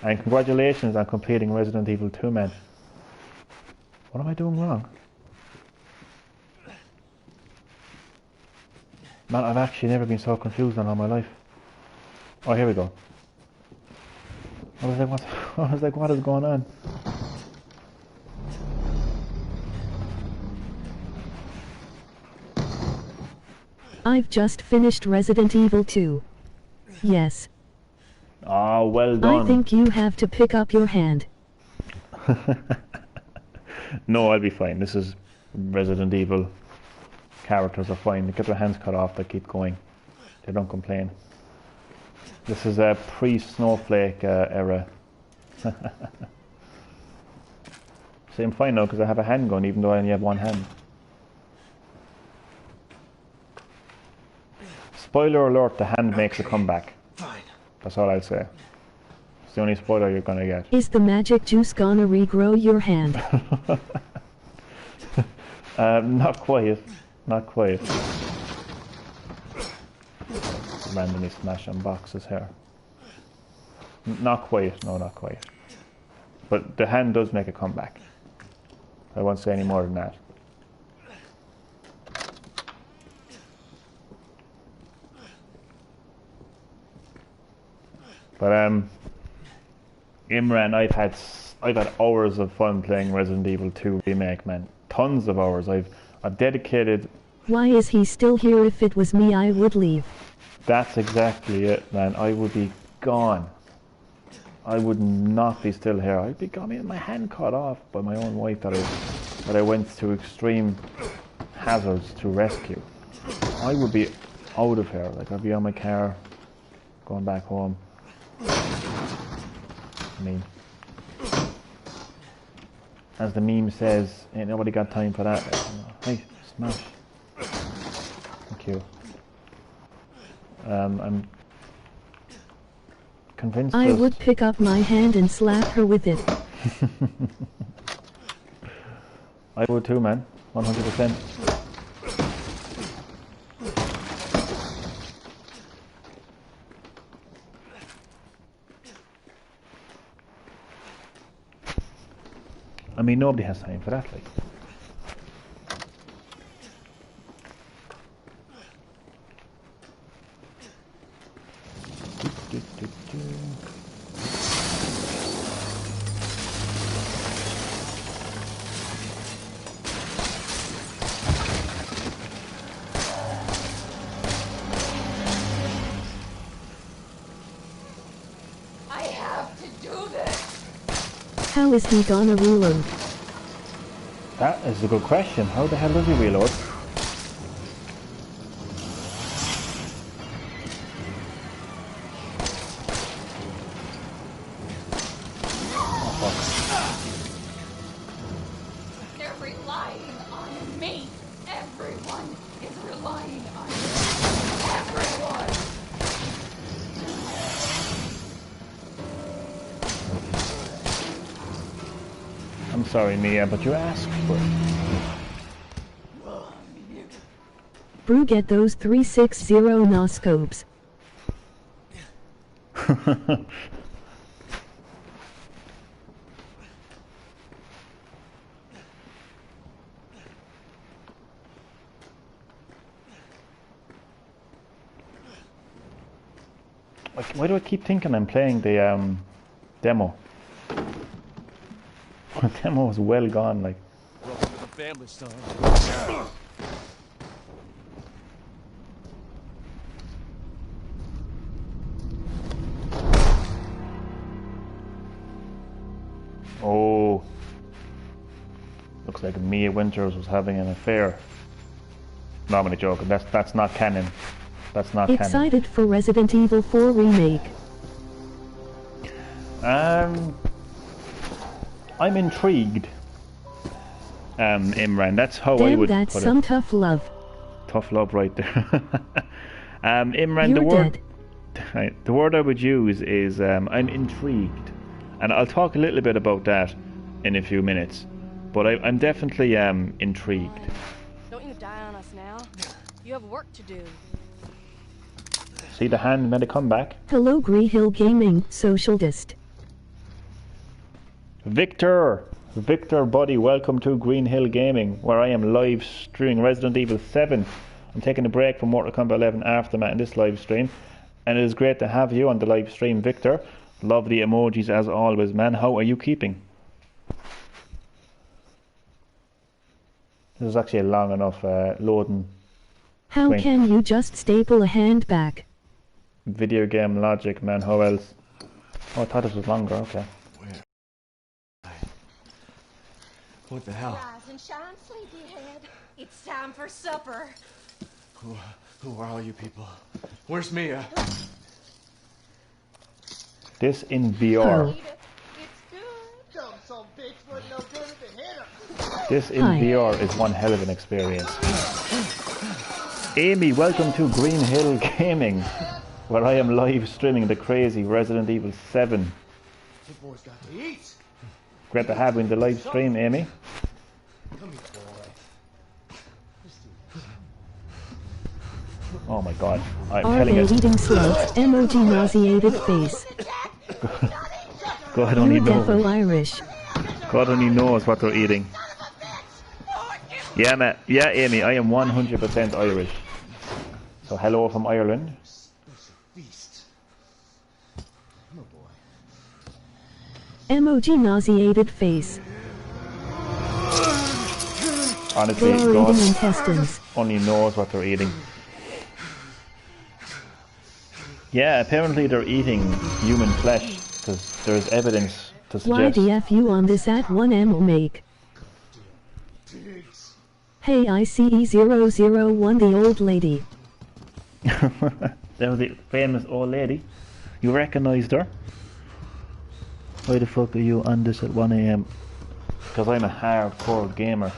And congratulations on completing Resident Evil 2, man. What am I doing wrong? Man, I've actually never been so confused in all my life. Oh, here we go. I was like, what is going on? I've just finished Resident Evil 2. Yes. Oh, well done. I think you have to pick up your hand. No, I'll be fine. This is Resident Evil. Characters are fine. They get their hands cut off, they keep going. They don't complain. This is a pre-Snowflake era. See, I'm fine now because I have a handgun even though I only have one hand. Spoiler alert, the hand makes a comeback. Fine. That's all I'll say. It's the only spoiler you're gonna get. Is the magic juice gonna regrow your hand? Not quite. Not quite. Randomly smashing boxes here. Not quite. No, not quite. But the hand does make a comeback. I won't say any more than that. But Imran, I've had hours of fun playing Resident Evil 2 remake, man. Tons of hours. I've dedicated. Why is he still here? If it was me, I would leave. That's exactly it, man. I would be gone. I would not be still here. I'd be gone. I mean, my hand cut off by my own wife that I went to extreme hazards to rescue. I would be out of here. Like, I'd be on my car, going back home. I mean, as the meme says, ain't nobody got time for that. Hey, smash. Thank you. I'm convinced I would pick up my hand and slap her with it. I would too, man. 100%. I mean, nobody has time for that, like. I have to do this. How is he gonna reload? That is a good question. How the hell does he reload? They're relying on me. Everyone is relying on me. Everyone. I'm sorry, Mia, but you asked for it. Brew, get those 360 noscopes. Why do I keep thinking I'm playing the demo? The demo is well gone, like. Welcome to the family, son. Oh, looks like Mia Winters was having an affair. No, I'm only joking. That's not canon. That's not canon. Excited for Resident Evil 4 remake. I'm intrigued. Imran, that's how I Damn, would that's put some it. tough love. Tough love right there. Imran, You're the word dead. the word I would use is I'm intrigued, and I'll talk a little bit about that in a few minutes. But I'm definitely intrigued. Don't you die on us now. You have work to do. See, the hand made a comeback. Hello, Green-HillGaming, socialist. Victor, buddy, welcome to Green-HillGaming, where I am live streaming Resident Evil 7. I'm taking a break from Mortal Kombat 11 Aftermath in this live stream, and it is great to have you on the live stream, Victor. Love the emojis as always, man. How are you keeping? This is actually a long enough loading. How screen. can you just staple a hand back? Video game logic, man. How else? Oh, I thought this was longer. Okay. What the hell? Rise and shine, sleepyhead. It's time for supper. Who are all you people? Where's Mia? This in VR. It's good. Dumb some bitch wasn't no good if it hit her. This in VR is one hell of an experience. Amy, welcome to Green-HillGaming, where I am live streaming the crazy Resident Evil 7. The boy's got to eat. Great to have you in the live stream, Amy. Come here, boy. Oh my god, I'm Are telling they you. eating slugs? Emoji nauseated face. God only You're knows. defo Irish. God only knows what they're eating. Yeah, Matt. Yeah, Amy, I am 100% Irish. So hello from Ireland. Emoji nauseated face. Honestly, They are God eating intestines. only knows what they're eating. Yeah, apparently they're eating human flesh, because there's evidence to suggest... YDF on this at 1M make. Hey, ICE001, the old lady. That was the famous old lady. You recognised her? Why the fuck are you on this at 1 AM? Because I'm a hardcore gamer.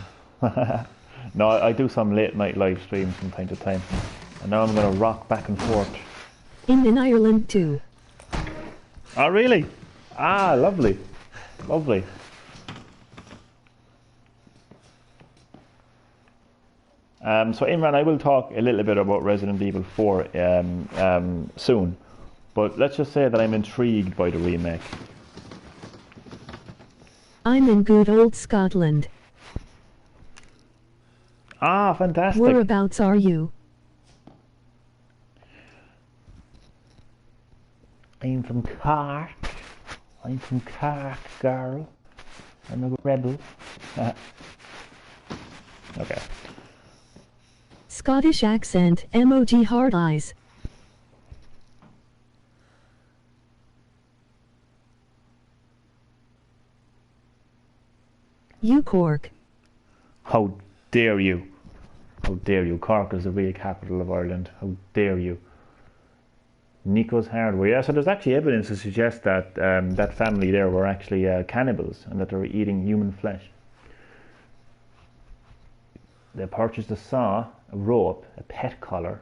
No, I do some late night live streams from time to time. And now I'm going to rock back and forth. In Ireland too. Oh, really? Ah, lovely. Lovely. So Imran, I will talk a little bit about Resident Evil 4 soon. But let's just say that I'm intrigued by the remake. I'm in good old Scotland. Ah, fantastic. Whereabouts are you? I'm from Cork. I'm from Cork, girl. I'm a rebel. Okay. Scottish accent, emoji hard eyes. You Cork. How dare you? How dare you? Cork is the real capital of Ireland. How dare you? Nico's Hardware. Yeah, so there's actually evidence to suggest that that family there were actually cannibals and that they were eating human flesh. They purchased a saw, a rope, a pet collar.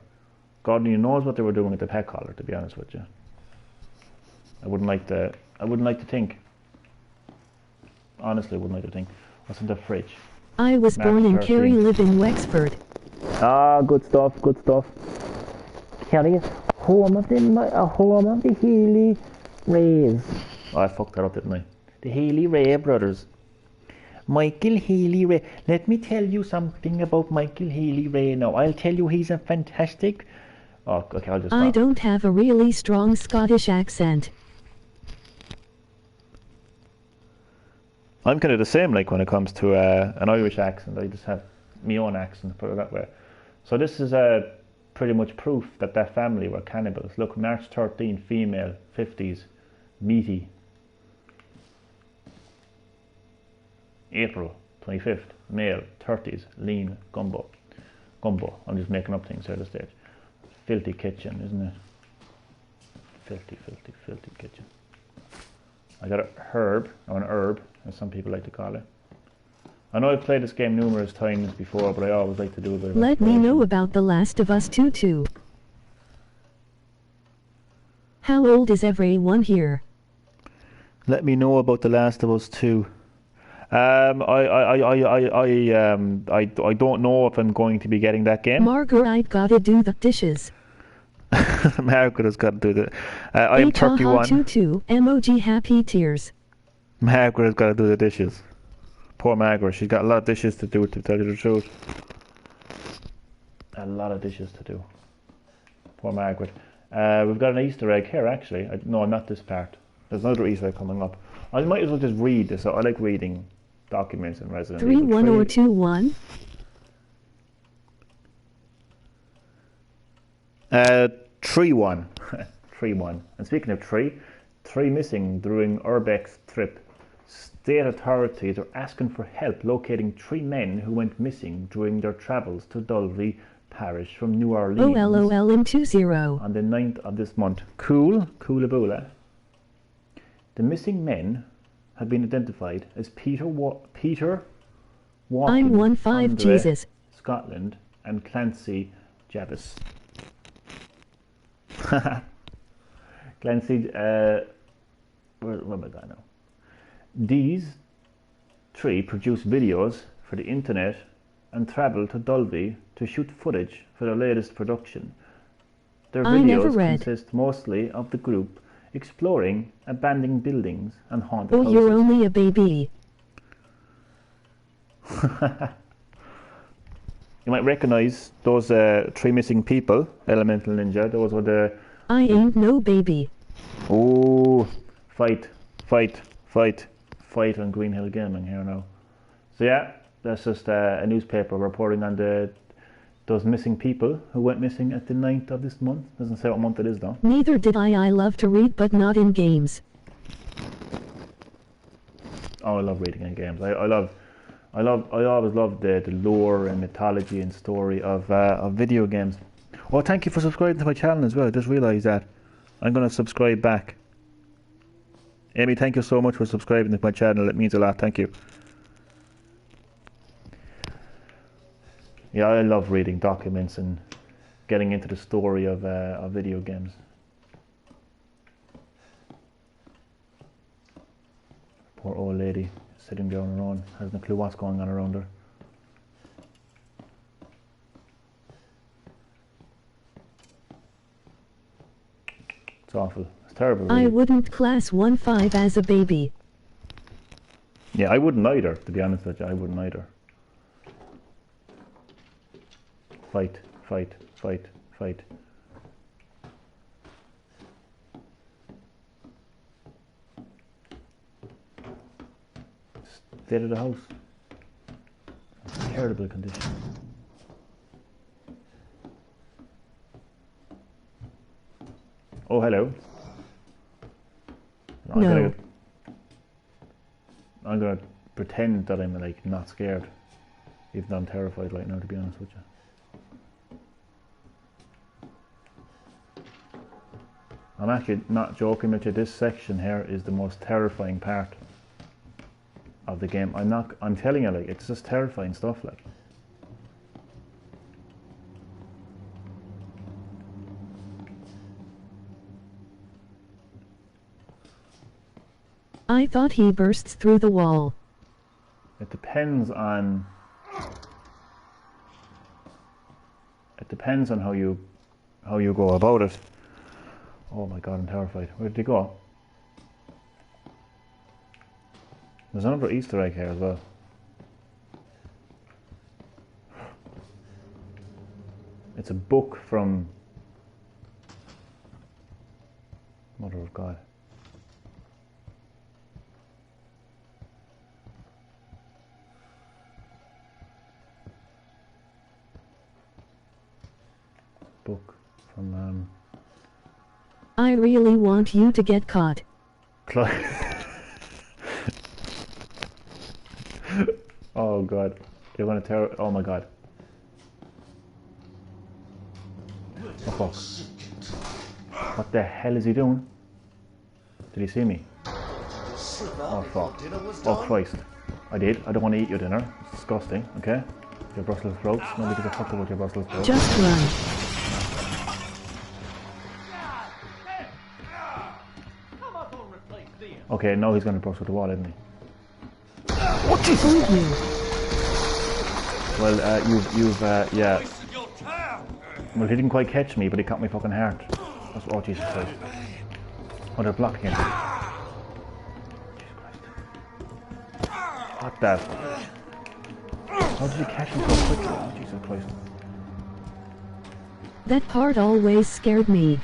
God only knows what they were doing with the pet collar, to be honest with you. I wouldn't like to think. Honestly, I wouldn't like to think. What's in the fridge? I was March born in 13th. Kerry, live in Wexford. Ah, good stuff, good stuff. Kerry, home of the Healy Rays. Oh, I fucked that up, didn't I? The Healy Ray brothers. Michael Healy Ray. Let me tell you something about Michael Healy Ray now. I'll tell you he's a fantastic... Oh, okay, I'll just stop. I don't have a really strong Scottish accent. I'm kind of the same, like, when it comes to an Irish accent. I just have my own accent, put it that way. So this is pretty much proof that that family were cannibals. Look, March 13, female, 50s, meaty. April 25th, male, 30s, lean, gumbo. Gumbo, I'm just making up things here at this stage. Filthy kitchen, isn't it? Filthy, filthy, filthy kitchen. I got a herb, or an herb, as some people like to call it. I know I've played this game numerous times before, but I always like to do a bit of Let me know about The Last of Us 2. How old is everyone here? Let me know about The Last of Us 2. I don't know if I'm going to be getting that game. Margaret gotta do the dishes. Margaret has got to do that. I'm 31. 2 emoji happy tears. Margaret has got to do the dishes. Poor Margaret, she's got a lot of dishes to do, to tell you the truth. A lot of dishes to do. Poor Margaret. We've got an Easter egg here, actually. No, not this part. There's another Easter egg coming up. I might as well just read this. I like reading documents in Resident Evil. 3-1 or 2-1? 3-1. 3-1. And speaking of three missing during Urbex's trip. State authorities are asking for help locating 3 men who went missing during their travels to Dulvey Parish from New Orleans. OLOL in 2-0. On the 9th of this month. Cool. Coolaboola. The missing men have been identified as Peter Walking, I'm 1-5 Andre, Jesus. Scotland, and Clancy Javis. Clancy, where am I going now? These 3 produce videos for the internet and travel to Dulvey to shoot footage for their latest production. Their videos consist mostly of the group exploring abandoned buildings and haunted houses. You're only a baby. You might recognize those 3 missing people, Elemental Ninja. Those were the... I ain't no baby. Oh, fight on Green-HillGaming here now. So yeah, that's just a newspaper reporting on those missing people who went missing at the 9th of this month. Doesn't say what month it is though. Neither did I. I love to read, but not in games. Oh, I love reading in games. I always love the lore and mythology and story of video games. Oh, thank you for subscribing to my channel as well. I just realised that. I'm going to subscribe back. Amy, thank you so much for subscribing to my channel. It means a lot. Thank you. Yeah, I love reading documents and getting into the story of video games. Poor old lady sitting there on her own, has no clue what's going on around her. It's awful. It's terrible. Really. I wouldn't class 1-5 as a baby. Yeah, I wouldn't either, to be honest with you. I wouldn't either. Fight. State of the house. Terrible condition. Oh, hello. No. I'm gonna pretend that I'm like not scared, even though I'm terrified right now, to be honest with you. I'm actually not joking with you. This section here is the most terrifying part of the game. I'm telling you, like, it's just terrifying stuff, like. I thought he bursts through the wall. It depends on depends on how you go about it. Oh my god, I'm terrified. Where did he go? There's another Easter egg here as well. It's a book from Mother of God. Book from I really want you to get caught. Oh god, you're gonna tear. Oh my god. Oh fuck. What the hell is he doing? Did he see me? Oh fuck. Oh Christ. I did. I don't want to eat your dinner. It's disgusting, okay? Your Brussels sprouts. Nobody gives a fuck about your Brussels sprouts. Just run. Okay, now he's gonna brush with the wall, isn't he? What told you? Well, yeah. Well, he didn't quite catch me, but he caught my fucking heart. That's, oh, Jesus Christ. Oh, they're blocking it. Jesus Christ. What the? How did you catch him so quickly? Oh, Jesus Christ. That part always scared me.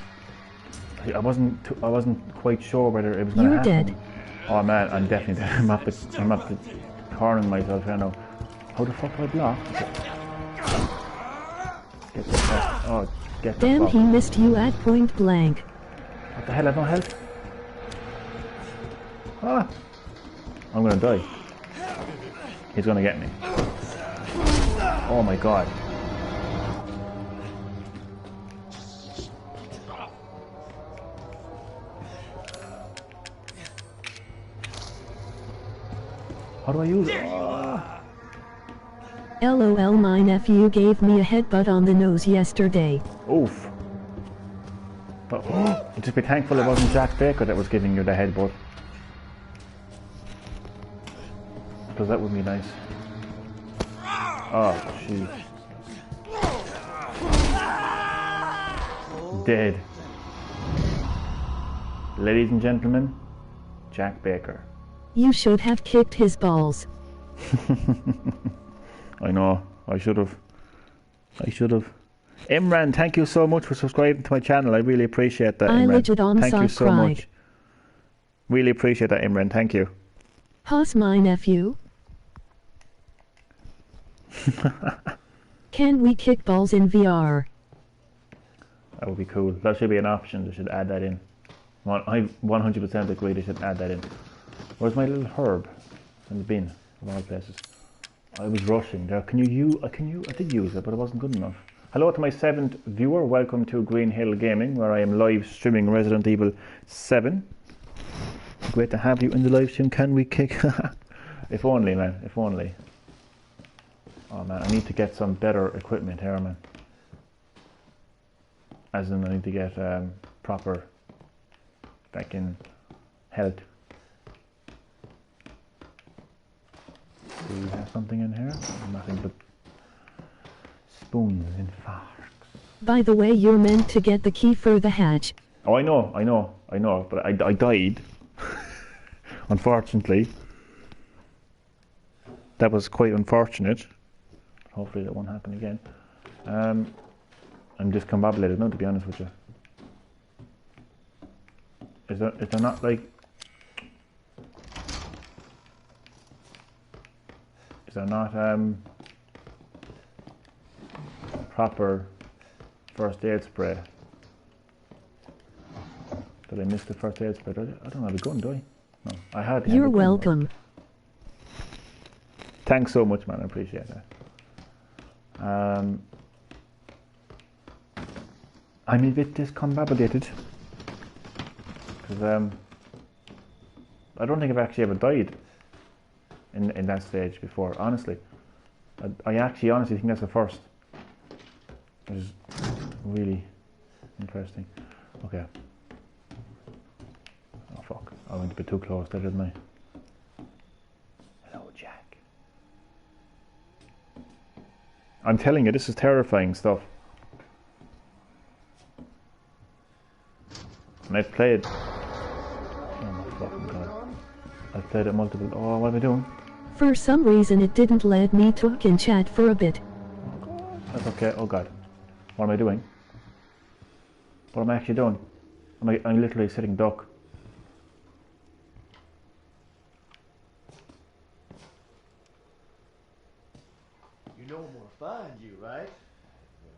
I wasn't quite sure whether it was going to happen. You're dead. Oh man, I'm definitely dead. I'm up the cornering myself here now. How the fuck do I block? Get the fuck. Oh, get the Damn, fuck. he missed you at point blank. What the hell? I have no health. Ah! I'm gonna die. He's gonna get me. Oh my god. How do I use it? LOL, my nephew gave me a headbutt on the nose yesterday. Oof. But just be thankful it wasn't Jack Baker that was giving you the headbutt. Because that would be nice. Oh, jeez. Dead. Ladies and gentlemen, Jack Baker. You should have kicked his balls. I know, I should have. Imran, thank you so much for subscribing to my channel. I really appreciate that, Imran. Thank you so much. Really appreciate that, Imran. Thank you. How's my nephew? Can we kick balls in VR? That would be cool. That should be an option. They should add that in. Well, I 100% agree they should add that in. Where's my little herb? It's in the bin, of all places. I was rushing there. Can you use? I did use it, but it wasn't good enough. Hello to my 7th viewer. Welcome to Green-HillGaming, where I am live streaming Resident Evil 7. Great to have you in the live stream. Can we kick? If only, man. If only. Oh man, I need to get some better equipment here, man. As in, I need to get proper fucking health. Do you have something in here? Nothing but spoons and forks. By the way, you're meant to get the key for the hatch. Oh, I know, but I died. Unfortunately. That was quite unfortunate. Hopefully that won't happen again. I'm discombobulated now, to be honest with you. Is there not like... Is there not proper first aid spray? Did I miss the first aid spray? I don't have a gun, do I? No, I had. You're welcome. Thanks so much, man. I appreciate that. I'm a bit discombobulated because I don't think I've actually ever died in that stage before. Honestly, I actually honestly think that's the first, which is really interesting. Okay. Oh fuck! I went a bit too close there, didn't I? Hello, Jack. I'm telling you, this is terrifying stuff. And I've played... Oh my fucking god. I've played it multiple... Oh, what am I doing? For some reason it didn't let me talk in chat for a bit. That's okay. Oh god. What am I doing? What am I actually doing? I'm literally sitting duck. You know I'm gonna find you, right?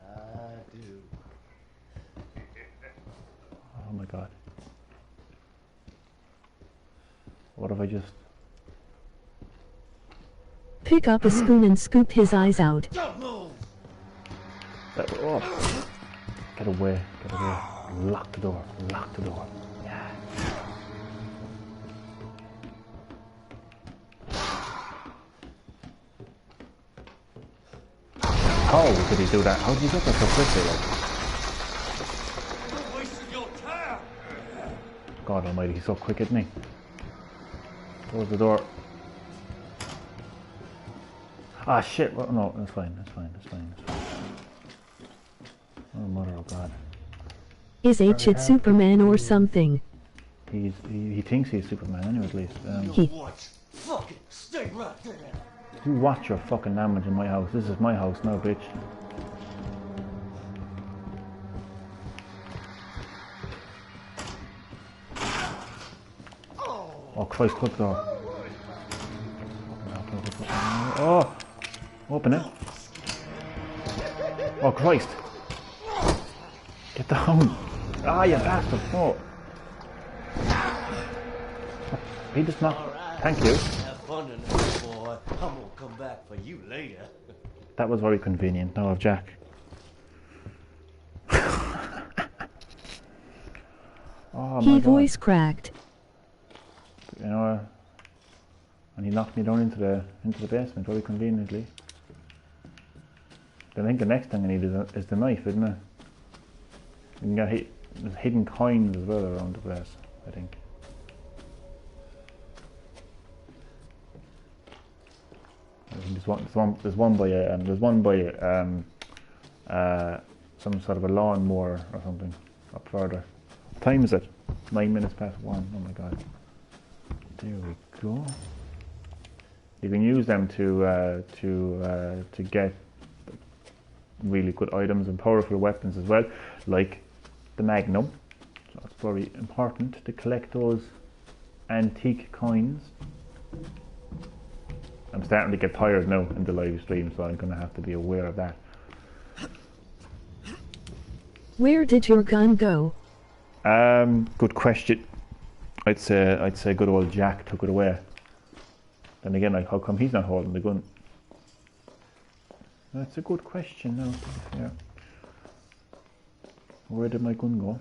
I do. Oh my god. What if I just... Pick up a spoon and scoop his eyes out. Don't move! Oh. Get away, get away. Lock the door, lock the door. Yeah. How did he do that? How did he get that so quickly? Like? You're wasting your time! God almighty, he's so quick, isn't he? Close the door. Ah shit, well, no, that's fine, that's fine, that's fine, that's fine. Oh mother of God. Is H Superman or something? He thinks he's Superman anyway, at least. Fucking stay right there! You watch your fucking language in my house. This is my house now, bitch. Oh Christ, close the door. Oh! Open it. Oh Christ! Get down! Ah, you bastard! No! He just knocked. Thank you. Have fun tonight, boy. I'm gonna come back for you later. That was very convenient. Now of Jack. Oh He my voice God. cracked. You know, and he knocked me down into the basement very conveniently. I think the next thing I need is the knife, isn't it? You can get there's hidden coins as well around the place, I think. I think there's one by some sort of a lawnmower or something up further. What time is it? 9 minutes past 1. Oh my God. There we go. You can use them to get really good items and powerful weapons as well, like the Magnum. So it's very important to collect those antique coins. I'm starting to get tired now in the live stream, so I'm going to have to be aware of that. Where did your gun go? Good question. I'd say good old Jack took it away. Then again, like, how come he's not holding the gun? That's a good question now. Yeah. Where did my gun go?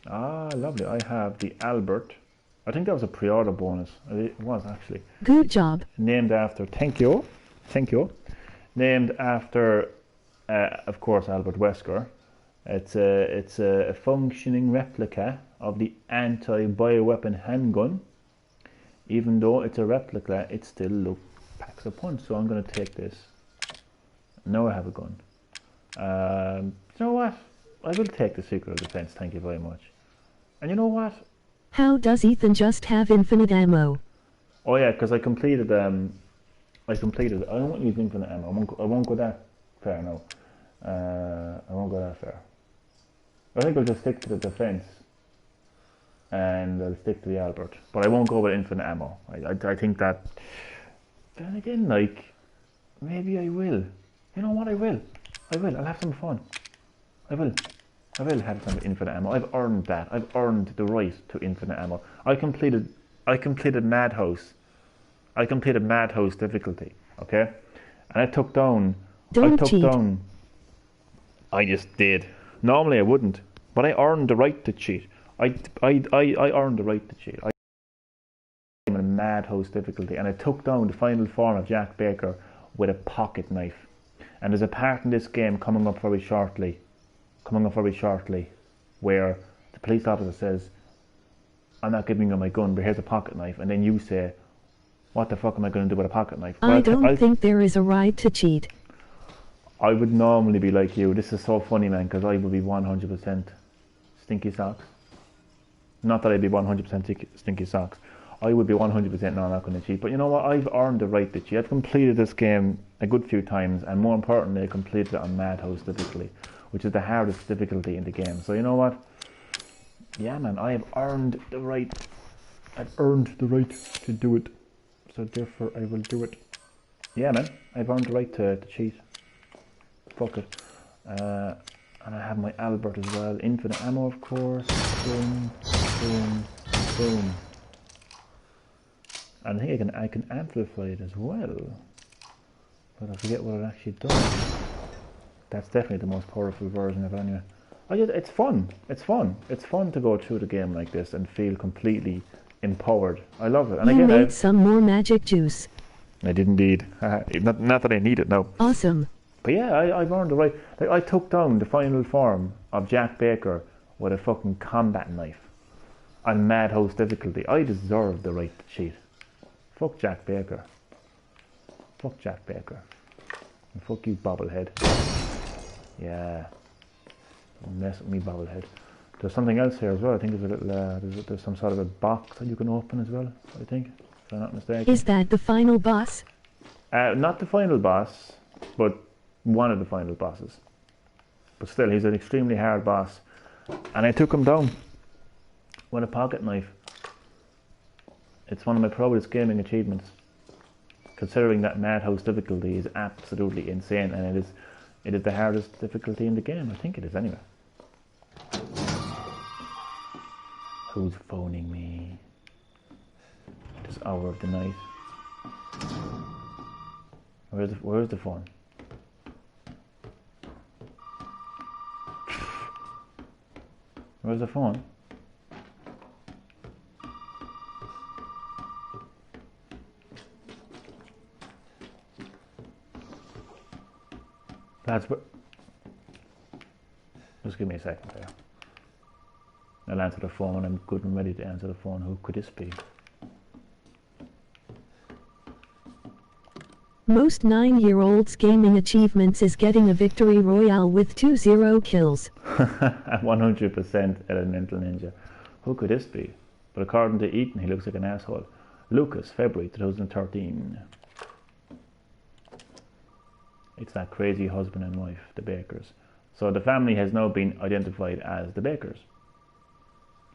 Ah, lovely. I have the Albert. I think that was a pre-order bonus. It was actually. Good job. Named after, thank you. Named after, of course, Albert Wesker. It's a functioning replica of the anti-bioweapon handgun. Even though it's a replica, it still packs a punch. So I'm going to take this. Now I have a gun. You know what? I will take the Secret of Defense. Thank you very much. And you know what? How does Ethan just have infinite ammo? Oh yeah, because I completed. I don't want to use infinite ammo. I won't go that far now. I won't go that far. I think I'll just stick to the defense, and I'll stick to the Albert. But I won't go with infinite ammo. I think that. Then again, like, maybe I will. You know what? I will. I'll have some fun. I will have some infinite ammo. I've earned that. I've earned the right to infinite ammo. I completed Madhouse. I completed Madhouse difficulty. Okay, and I took down. I just did. Normally I wouldn't, but I earned the right to cheat. I earned the right to cheat. I'm in a Madhouse difficulty, and I took down the final form of Jack Baker with a pocket knife. And there's a part in this game coming up very shortly, where the police officer says, "I'm not giving you my gun, but here's a pocket knife," and then you say, "What the fuck am I going to do with a pocket knife?" I don't think there is a right to cheat. I would normally be like you. This is so funny, man, because I would be 100% stinky socks. Not that I'd be 100% stinky socks. I would be 100% no, I'm not going to cheat. But you know what? I've earned the right to cheat. I've completed this game a good few times, and more importantly, I completed it on Madhouse difficulty, which is the hardest difficulty in the game. So you know what? Yeah, man, I have earned the right. I've earned the right to do it. So therefore, I will do it. Yeah, man, I've earned the right to cheat. Fuck it. And I have my Albert as well. Infinite ammo, of course. Boom, boom, boom. And I think I can amplify it as well. But I forget what it actually does. That's definitely the most powerful version of it anyway. It's fun. It's fun. It's fun to go through the game like this and feel completely empowered. I love it. And you again, made some more magic juice. I did indeed. Not that I need it, no. Awesome. But yeah, I've earned the right. Like, I took down the final form of Jack Baker with a fucking combat knife on Madhouse difficulty. I deserve the right to cheat. Fuck Jack Baker. Fuck Jack Baker. And fuck you, bobblehead. Yeah. Don't mess with me, bobblehead. There's something else here as well. I think there's a little. There's some sort of a box that you can open as well. I think, if I'm not mistaken. Is that the final boss? Not the final boss, but one of the final bosses. But still, he's an extremely hard boss, and I took him down with a pocket knife. It's one of my proudest gaming achievements, considering that Madhouse difficulty is absolutely insane, and it is the hardest difficulty in the game. I think it is anyway. Who's phoning me this hour of the night? Where's the phone? Where's the phone? Just give me a second there. I'll answer the phone when I'm good and ready to answer the phone. Who could this be? Most 9-year-olds' gaming achievements is getting a victory royale with 20 kills. 100% elemental ninja. Who could this be? But according to Ethan, he looks like an asshole. Lucas, February 2013. It's that crazy husband and wife, the Bakers. So the family has now been identified as the Bakers.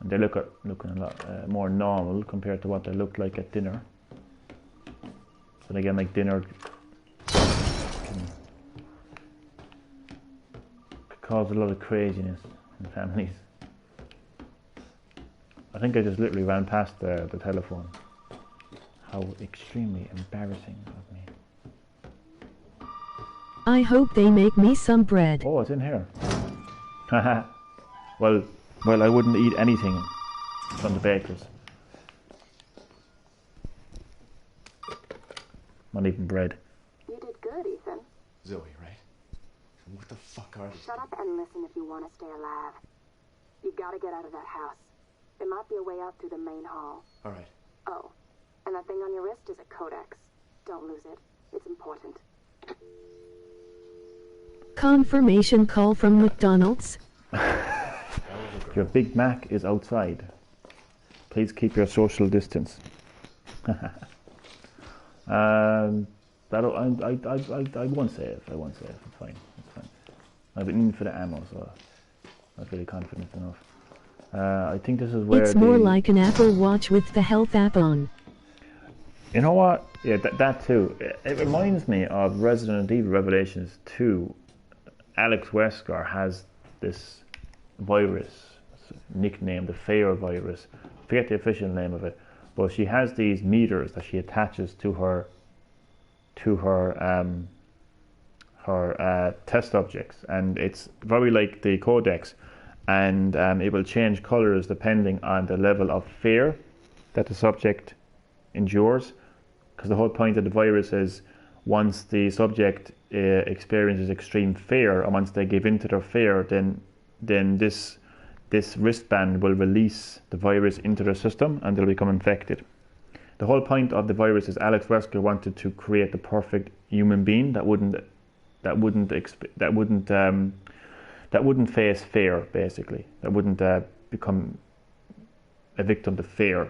And they looking a lot more normal compared to what they looked like at dinner. But again, like dinner can cause a lot of craziness in families. I think I just literally ran past the telephone. How extremely embarrassing of me. I hope they make me some bread. Oh, it's in here. Haha. well, I wouldn't eat anything from the bakers. Not even bread. You did good, Ethan. Zoe, right? What the fuck are these? Shut up and listen if you want to stay alive. You've got to get out of that house. There might be a way out through the main hall. All right. Oh, and that thing on your wrist is a codex. Don't lose it. It's important. Confirmation call from McDonald's. Your Big Mac is outside. Please keep your social distance. I won't save. It's fine. I've been in for the ammo, so I'm really confident enough. I think this is where it's more like an Apple Watch with the health app on. You know what? Yeah, that too. It reminds me of Resident Evil Revelations 2. Alex Wesker has this virus, nicknamed the Fair virus. I forget the official name of it, but she has these meters that she attaches to her test objects, and it's very like the codex, and it will change colors depending on the level of fear that the subject endures, because the whole point of the virus is once the subject experiences extreme fear, and once they give in to their fear, then this wristband will release the virus into their system and they'll become infected. The whole point of the virus is Alex Wesker wanted to create the perfect human being that wouldn't that wouldn't face fear, basically. That wouldn't become a victim to fear,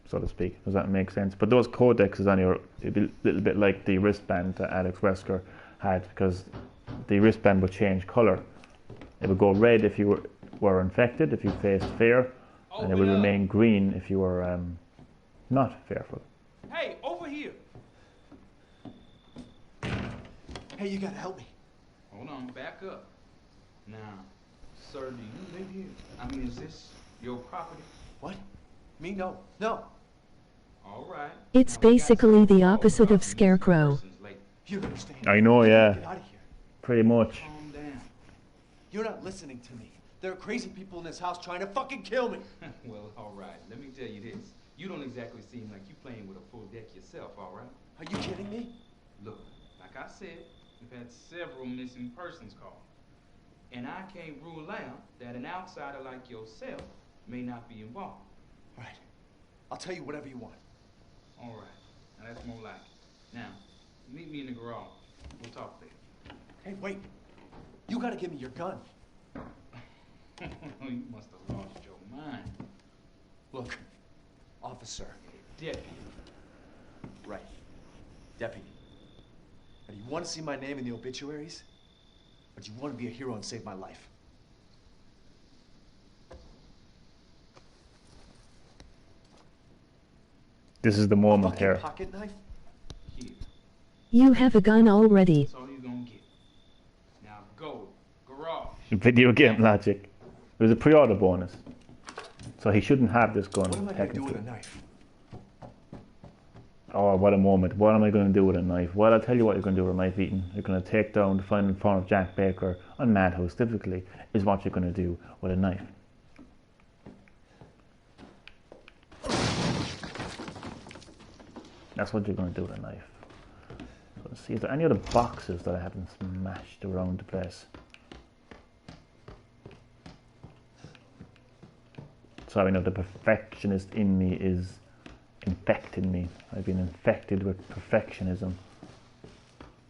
so to speak. Does that make sense? But those codexes on your, it'd be a little bit like the wristband that Alex Wesker had, because the wristband would change colour. It would go red if you were infected, if you faced fear, and it would remain green if you were not fearful. Hey, over here! Hey, you gotta help me. Hold on, back up. Now, sir, do you live here? I mean, is this your property? What? Me? No. No. All right. It's basically the opposite of Scarecrow. You understand? I know, yeah. Get out of here. Pretty much. Calm down. You're not listening to me. There are crazy people in this house trying to fucking kill me. Well, all right. Let me tell you this. You don't exactly seem like you playing with a full deck yourself, all right? Are you kidding me? Look, like I said, we've had several missing persons calls. And I can't rule out that an outsider like yourself may not be involved. All right. I'll tell you whatever you want. All right. Now, that's more like it. Now, meet me in the garage. We'll talk there. Hey, wait. You gotta give me your gun. You must have lost your mind. Look, officer. Deputy. Right. Deputy. Now, you want to see my name in the obituaries? But you want to be a hero and save my life? This is the moment Fucking here. pocket knife? Here. You have a gun already. That's all you're gonna get. Now go. Garage. Video game logic. It was a pre-order bonus. So he shouldn't have this gun, What am I gonna do with technically. a knife? Oh, what a moment. What am I going to do with a knife? Well, I'll tell you what you're going to do with a knife, Ethan. You're going to take down the final form of Jack Baker on Madhouse, typically, is what you're going to do with a knife. That's what you're going to do with a knife. So let's see, is there any other boxes that I haven't smashed around the place? Sorry, no, the perfectionist in me is infecting me. I've been infected with perfectionism.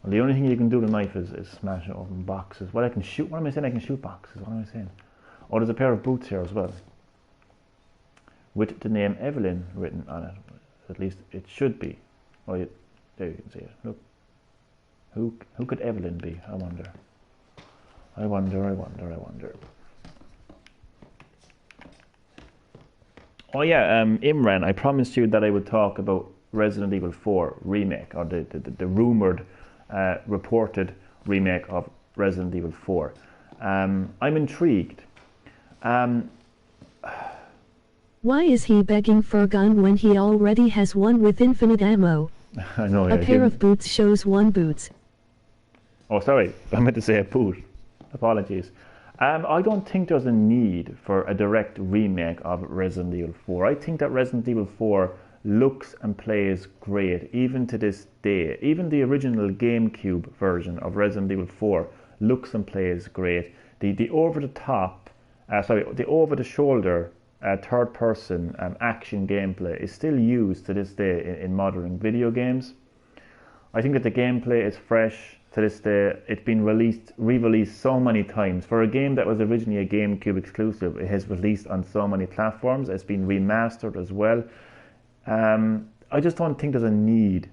Well, the only thing you can do with a knife is smash it open boxes. Well, I can shoot. What am I saying? I can shoot boxes. What am I saying? Oh, there's a pair of boots here as well, with the name Evelyn written on it. At least it should be. Oh, there you can see it. Look. Who could Evelyn be? I wonder. I wonder. Oh yeah, Imran, I promised you that I would talk about Resident Evil 4 remake, or the rumoured, reported remake of Resident Evil 4. I'm intrigued. Why is he begging for a gun when he already has one with infinite ammo? I know. A pair of boots shows one boots. Oh, sorry, I meant to say a boot. Apologies. I don't think there's a need for a direct remake of Resident Evil 4. I think that Resident Evil 4 looks and plays great, even to this day. Even the original GameCube version of Resident Evil 4 looks and plays great. The over-the-top, the over-the-shoulder third-person action gameplay is still used to this day in modern video games. I think that the gameplay is fresh to this day. It's been re-released so many times. For a game that was originally a GameCube exclusive, it has released on so many platforms. It's been remastered as well. I just don't think there's a need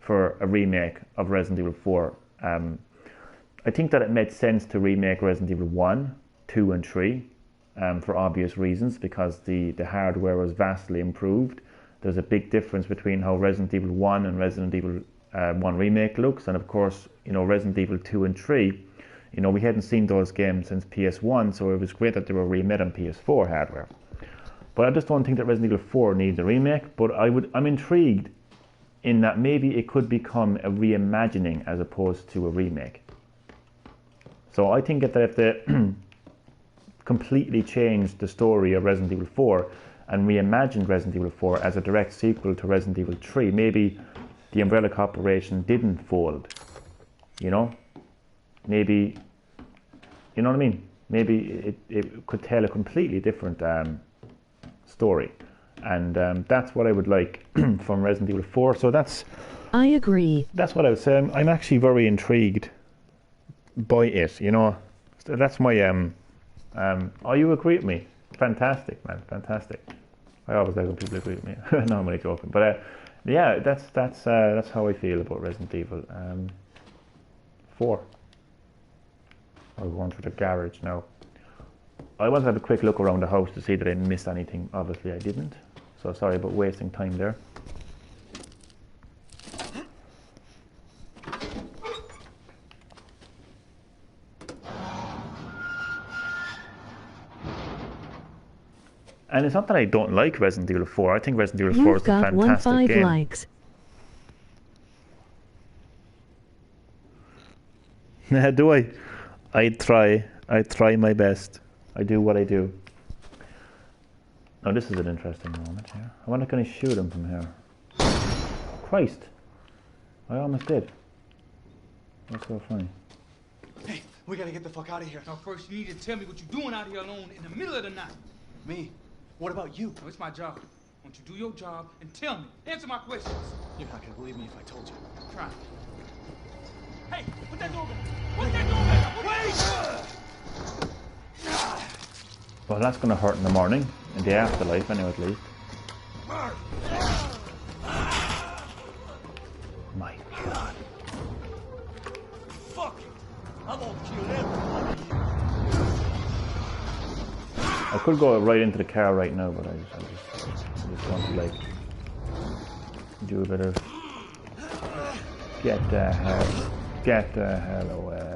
for a remake of Resident Evil 4. I think that it made sense to remake Resident Evil 1, 2 and 3 for obvious reasons, because the hardware was vastly improved. There's a big difference between how Resident Evil 1 and Resident Evil 1 remake looks, and of course, Resident Evil 2 and 3, we hadn't seen those games since PS1, so it was great that they were remade on PS4 hardware. But I just don't think that Resident Evil 4 needs a remake, but I'm intrigued in that maybe it could become a reimagining as opposed to a remake. So I think that if they completely changed the story of Resident Evil 4 and reimagined Resident Evil 4 as a direct sequel to Resident Evil 3, maybe the Umbrella Corporation didn't fold, maybe, you know what I mean? Maybe it could tell a completely different story, and that's what I would like from Resident Evil 4. So I agree. That's what I would say. I'm actually very intrigued buy it. You know, that's my oh, you agree with me? Fantastic, man, fantastic. I always like when people agree with me. No, I'm only joking, but yeah, that's how I feel about Resident Evil 4. I'm going through the garage now. I want to have a quick look around the house to see that I missed anything. Obviously, I didn't. So sorry about wasting time there. And it's not that I don't like Resident Evil 4. I think Resident Evil 4 is a fantastic game. You've got 15 likes. Do I? I try my best. I do what I do. Oh, this is an interesting moment here. I wonder, can I shoot him from here? Christ! I almost did. That's so funny. Hey, we gotta get the fuck out of here. Now, first you need to tell me what you're doing out here alone in the middle of the night. Me? What about you? No, it's my job. Won't you do your job and tell me? Answer my questions. You're not gonna believe me if I told you. Try. Hey, put that door back. Put that door back. Wait! Well, that's going to hurt in the morning, in the afterlife, anyway, at least. My God. Fuck it. I'm gonna kill everybody. I could go right into the car right now, but I just want to, like, do a bit of get the hell away. Get the hell away.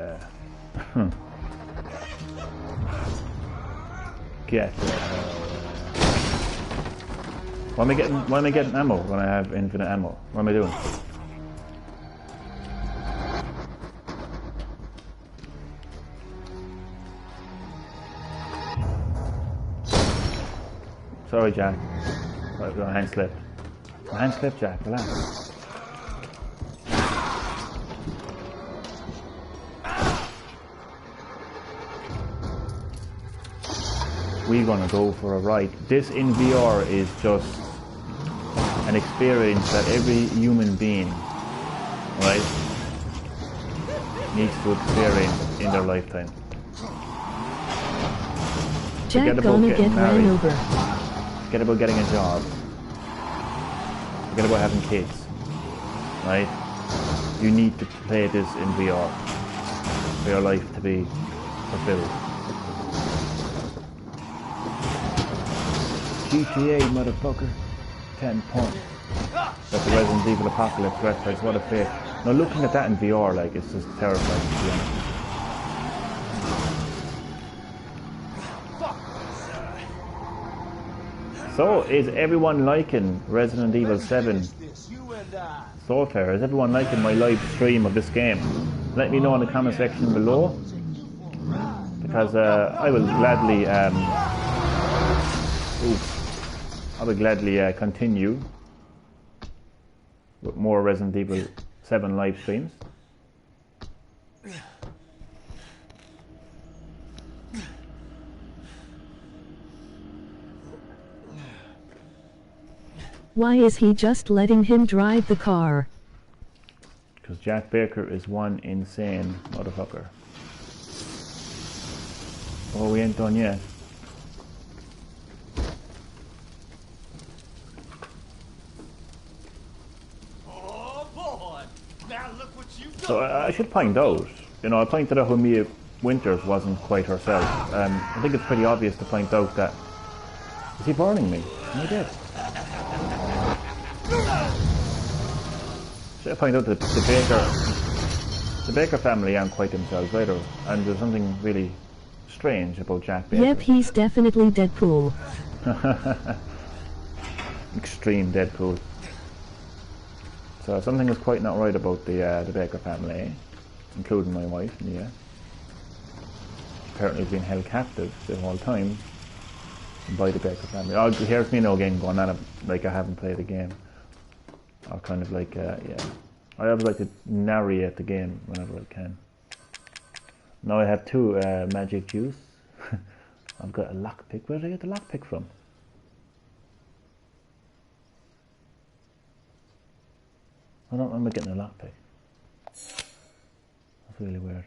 Why am I getting ammo when I have infinite ammo? What am I doing? Sorry, Jack. Right, my hand slipped. My hand slipped, Jack. Relax. We're gonna go for a ride. This in VR is just an experience that every human being, right, needs to experience in their lifetime. Jack gonna get ran over. Forget about getting a job. Forget about having kids. Right? You need to play this in VR for your life to be fulfilled. GTA, motherfucker. 10 points. That's the Resident Evil Apocalypse Reference. What a fate. Now looking at that in VR, like, it's just terrifying to be honest. So, is everyone liking Resident Evil 7 so far? Is everyone liking my live stream of this game? Let me know in the comment section below, because I will gladly continue with more Resident Evil 7 live streams. Why is he just letting him drive the car? Because Jack Baker is one insane motherfucker. Oh, we ain't done yet. Oh boy! Now look what you've done. So I should point out, you know, I pointed out when Mia Winters wasn't quite herself. I think it's pretty obvious to point out that... Is he burning me? Am I dead? Should I point out that the Baker family aren't quite themselves either, and there's something really strange about Jack Baker. Yep, he's definitely Deadpool. Extreme Deadpool. So something is quite not right about the Baker family, including my wife, Mia. Apparently been held captive the whole time by the Baker family. Oh, here's me now again going on it like I haven't played a game. Or kind of like, yeah. I always like to narrate the game whenever I can. Now I have 2 magic juice. I've got a lockpick. Where did I get the lockpick from? I don't remember getting a lockpick. That's really weird.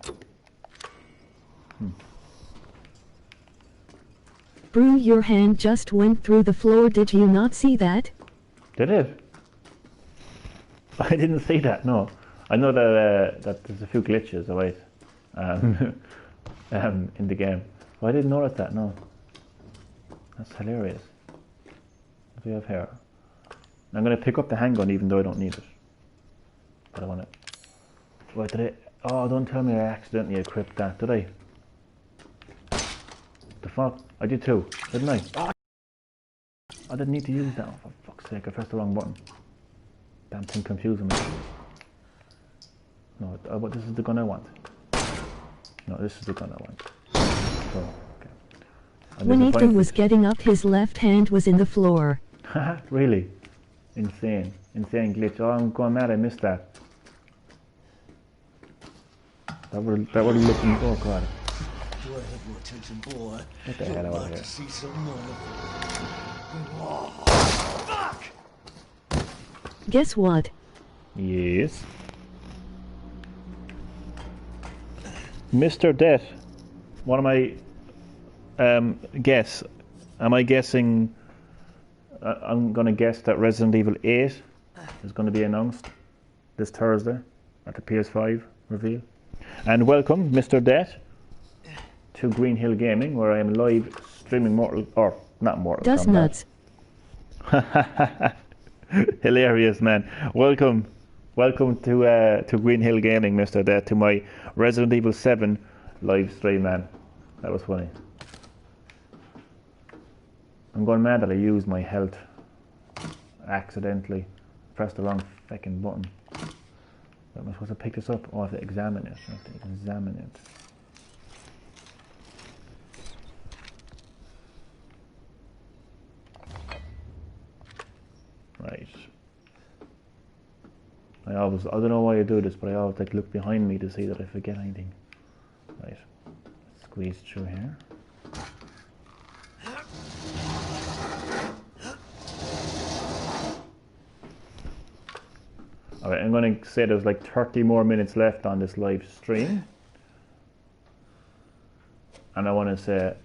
Brew, your hand just went through the floor. Did you not see that? Did it? I didn't see that, no. I know that that there's a few glitches, alright, in the game. But I didn't notice that, no. That's hilarious. What do we have here? I'm going to pick up the handgun even though I don't need it. But I want it. Wait, did I? Oh, don't tell me I accidentally equipped that, did I? The fuck? I did too, didn't I? Oh, I didn't need to use that. Oh, for fuck's sake, I pressed the wrong button. Damn thing confusing me. No, but this is the gun I want. No, this is the gun I want. So, okay. When Ethan was getting up, his left hand was in the floor. Haha, really? Insane. Insane glitch. Oh, I'm going mad, I missed that. That would have looked... Oh, God. Do I have your attention, boy? Get the hell out of here. See some more. Guess what? Yes. Mr. Death. What am I... guess. Am I guessing... I'm going to guess that Resident Evil 8 is going to be announced this Thursday at the PS5 reveal. And welcome, Mr. Death, to Green-HillGaming, where I am live streaming Mortal... or, not Mortal Does nuts. Hilarious, man. Welcome to Green-HillGaming, Mr. Death, to my Resident Evil 7 live stream, man. That was funny. I'm going mad that I used my health accidentally. Pressed the wrong fucking button. Am I supposed to pick this up? Oh, I have to examine it. I have to examine it. Right. I don't know why I do this, but I always like look behind me to see that I forget anything. Right. Squeeze through here. Alright, I'm going to say there's like 30 more minutes left on this live stream. And I want to say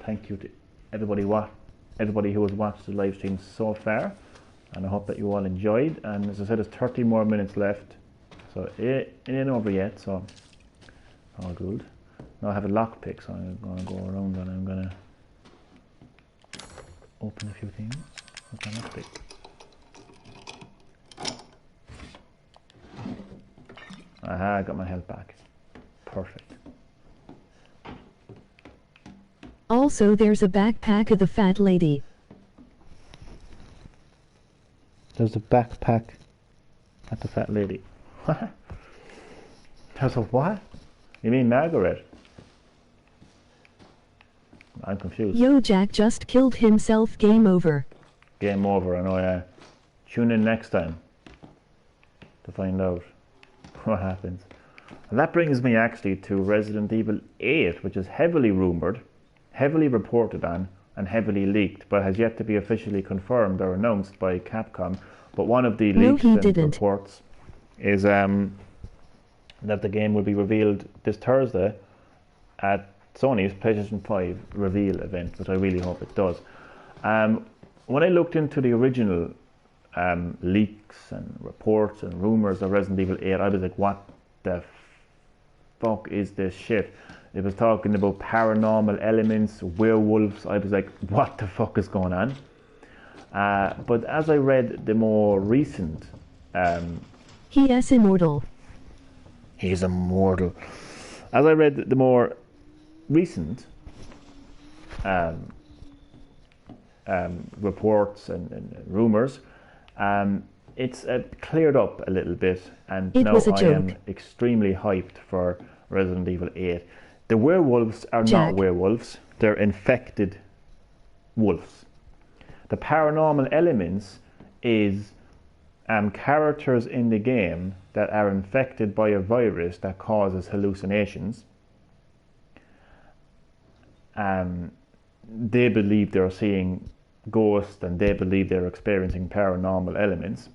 thank you to everybody who has watched the live stream so far. And I hope that you all enjoyed. And as I said, there's 30 more minutes left. So it ain't over yet, so all good. Now I have a lockpick, so I'm going to go around and I'm going to open a few things. Open a lockpick. Aha, I got my health back. Perfect. Also, there's a backpack of the fat lady. There's a backpack at the fat lady. What? There's a what? You mean Margaret? I'm confused. Yo, Jack just killed himself. Game over. Game over, I know, yeah. Tune in next time to find out what happens. And that brings me actually to Resident Evil 8, which is heavily rumoured, heavily reported on, and heavily leaked, but has yet to be officially confirmed or announced by Capcom. But one of the leaks and reports is that the game will be revealed this Thursday at Sony's PlayStation 5 reveal event, which I really hope it does. When I looked into the original leaks and reports and rumours of Resident Evil 8, I was like, what the fuck is this shit? It was talking about paranormal elements, werewolves. I was like, what the fuck is going on? But as I read the more recent... He is immortal. He's immortal. As I read the more recent reports and rumours, it's cleared up a little bit, and now I am extremely hyped for Resident Evil 8. The werewolves are not werewolves, they're infected wolves. The paranormal elements is characters in the game that are infected by a virus that causes hallucinations. They believe they're seeing ghosts and they believe they're experiencing paranormal elements.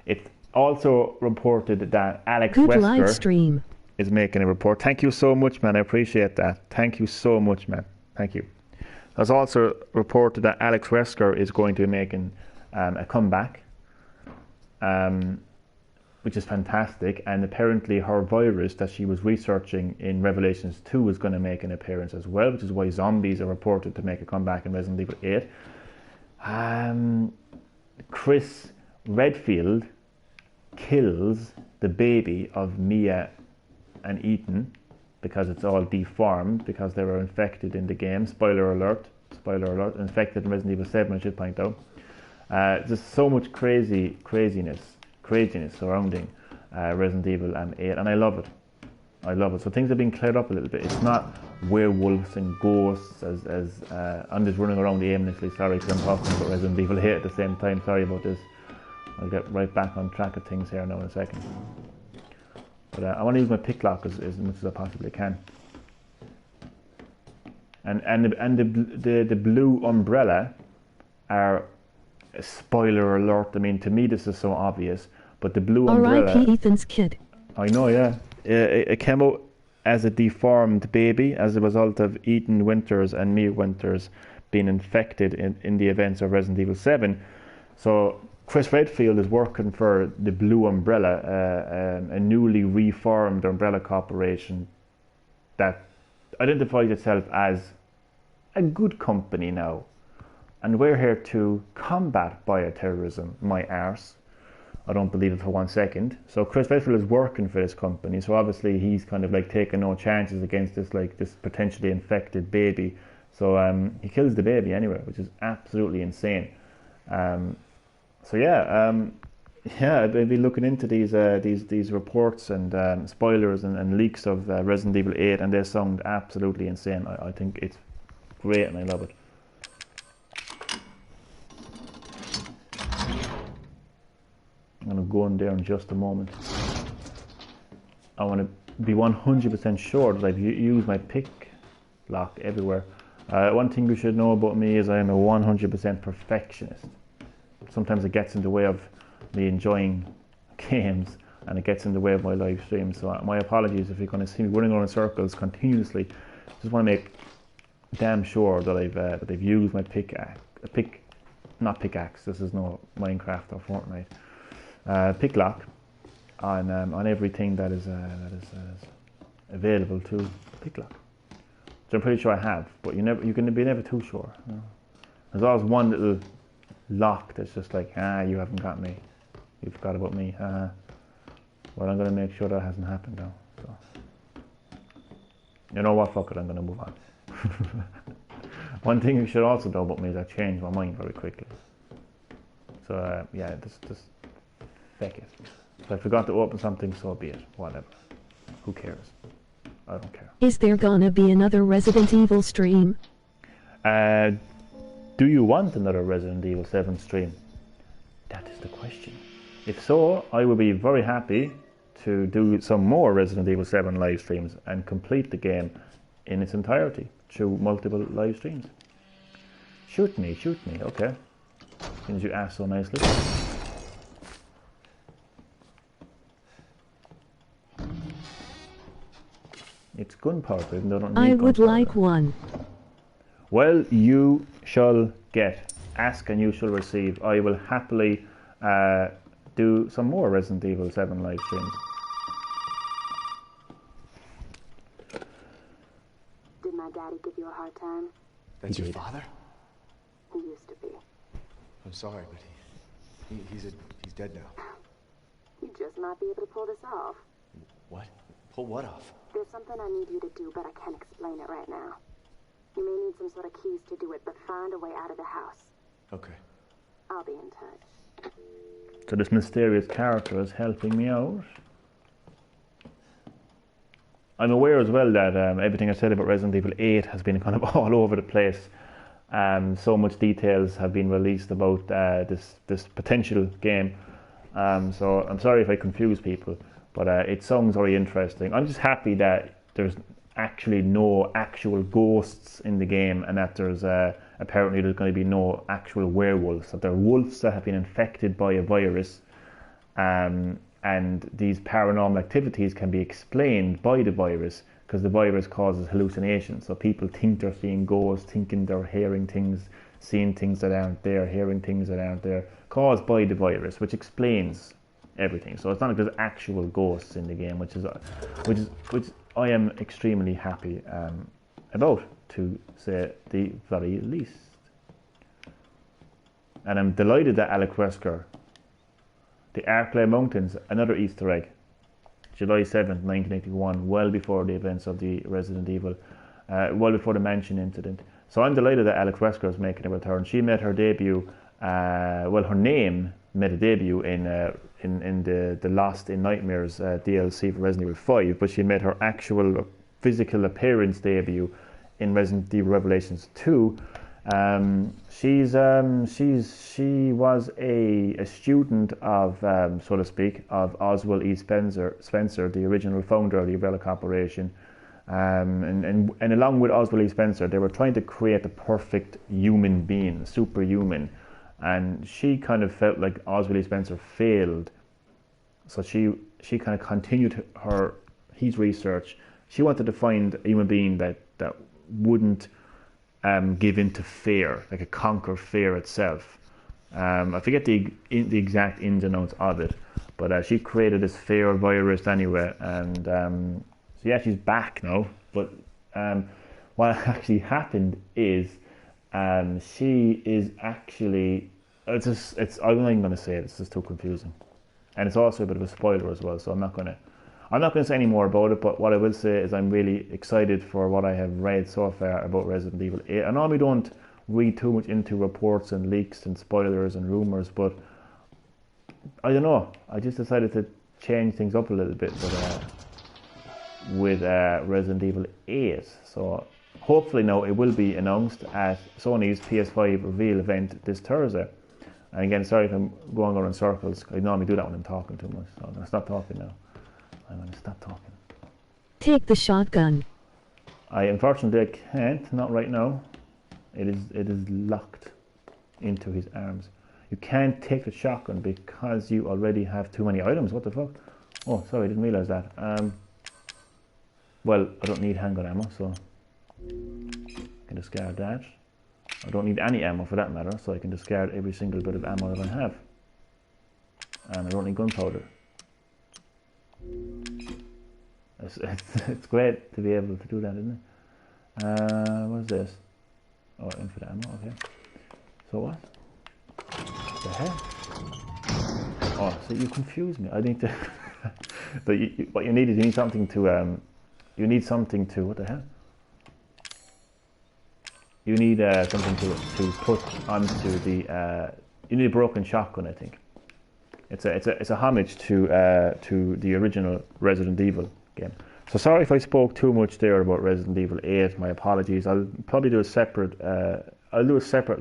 It's also reported that Alex Wesker is making a report. Thank you so much, man. I appreciate that. Thank you so much, man. Thank you. There's also reported that Alex Wesker is going to be making a comeback, which is fantastic. And apparently her virus that she was researching in Revelations 2 is going to make an appearance as well, which is why zombies are reported to make a comeback in Resident Evil 8. Chris Redfield kills the baby of Mia and Ethan because it's all deformed because they were infected in the game. Spoiler alert, infected in Resident Evil 7, I should point out. There's so much craziness surrounding Resident Evil 8, and I love it. So things have been cleared up a little bit. It's not werewolves and ghosts as I'm just running around aimlessly. Sorry, because I'm talking about Resident Evil 8 at the same time. Sorry about this. I'll get right back on track of things here now in a second. But I want to use my pick lock as much as I possibly can. And the blue umbrella are, spoiler alert, I mean, to me this is so obvious, but the blue umbrella... R.I.P. Ethan's kid. I know, yeah. It came out as a deformed baby as a result of Ethan Winters and Mia Winters being infected in the events of Resident Evil 7. So Chris Redfield is working for the Blue Umbrella, a newly reformed umbrella corporation that identifies itself as a good company now. And we're here to combat bioterrorism, my arse. I don't believe it for 1 second. So Chris Redfield is working for this company, so obviously he's kind of like taking no chances against this potentially infected baby. So he kills the baby anyway, which is absolutely insane. So I'd be looking into these reports and spoilers and leaks of Resident Evil 8, and they sound absolutely insane. I think it's great and I love it. I'm going to go in there in just a moment. I want to be 100% sure that I've used my pick lock everywhere. One thing you should know about me is I am a 100% perfectionist. Sometimes it gets in the way of me enjoying games, and it gets in the way of my live stream. So my apologies if you're going to see me running around in circles continuously. Just want to make damn sure that I've used my not pickaxe. This is no Minecraft or Fortnite. Pick lock on everything that is available to pick lock. So I'm pretty sure I have, but you can be never too sure. You know? There's always one little lock that's just like, you haven't got me, you forgot about me. Well, I'm going to make sure that hasn't happened now. So you know what? Fuck it, I'm going to move on. One thing you should also know about me is I change my mind very quickly. So just fake it. If I forgot to open something, so be it. Whatever. Who cares? I don't care. Is there gonna be another Resident Evil stream? Do you want another Resident Evil 7 stream? That is the question. If so, I will be very happy to do some more Resident Evil 7 live streams and complete the game in its entirety through multiple live streams. Shoot me, okay. Since you asked so nicely. It's gunpowder, even though I don't need I would gunpowder. like one. Well, you shall get. Ask and you shall receive. I will happily do some more Resident Evil 7 live streams. Did my daddy give you a hard time? That's your father? He used to be. I'm sorry, but he's dead now. You just might be able to pull this off. What? Pull what off? There's something I need you to do, but I can't explain it right now. You may need some sort of keys to do it, but find a way out of the house. Okay. I'll be in touch. So this mysterious character is helping me out. I'm aware as well that everything I said about Resident Evil 8 has been kind of all over the place. So much details have been released about this potential game. So I'm sorry if I confuse people, but it sounds very interesting. I'm just happy that there's actually no actual ghosts in the game, and that there's apparently there's going to be no actual werewolves. That there are wolves that have been infected by a virus, and and these paranormal activities can be explained by the virus because the virus causes hallucinations. So people think they're seeing ghosts, thinking they're hearing things, seeing things that aren't there, hearing things that aren't there, caused by the virus, which explains everything. So it's not like there's actual ghosts in the game, which I am extremely happy about, to say the very least. And I'm delighted that Alec Wesker, the Arklay Mountains, another Easter egg, July 7th, 1981, well before the events of the Resident Evil, well before the Mansion incident. So I'm delighted that Alec Wesker is making a return. She made her debut, her name made a debut in the Lost in Nightmares DLC for Resident Evil 5, but she made her actual physical appearance debut in Resident Evil Revelations 2. She was a student of, so to speak, of Oswald E. Spencer, the original founder of the Umbrella Corporation. And along with Oswald E. Spencer, they were trying to create the perfect human being, superhuman. And she kind of felt like Oswald E. Spencer failed. So she kind of continued his research. She wanted to find a human being that wouldn't give in to fear, like conquer fear itself. I forget the exact ins and outs of it, but she created this fear virus anyway, and so yeah, she's back now. But what actually happened is she is actually I'm not even going to say it. It's just too confusing, and it's also a bit of a spoiler as well. So I'm not going to say any more about it, but what I will say is I'm really excited for what I have read so far about Resident Evil 8. I normally don't read too much into reports and leaks and spoilers and rumours, but I don't know. I just decided to change things up a little bit with Resident Evil 8. So hopefully now it will be announced at Sony's PS5 reveal event this Thursday. And again, sorry if I'm going around in circles. I normally do that when I'm talking too much, so I'm going to stop talking now. I'm going to stop talking. Take the shotgun. I unfortunately can't, not right now. It is locked into his arms. You can't take the shotgun because you already have too many items. What the fuck? Oh, sorry, I didn't realise that. Well, I don't need handgun ammo, so I can discard that. I don't need any ammo for that matter, so I can discard every single bit of ammo that I have. And I don't need gunpowder. It's great to be able to do that, isn't it? What is this? Oh, infinite ammo, okay. So what? The hell? Oh, so you confuse me. I need to... But what you need is you need something to... what the hell? You need something to put onto the... you need a broken shotgun, I think. It's a homage to the original Resident Evil game. So sorry if I spoke too much there about Resident Evil 8. My apologies. I'll probably do a separate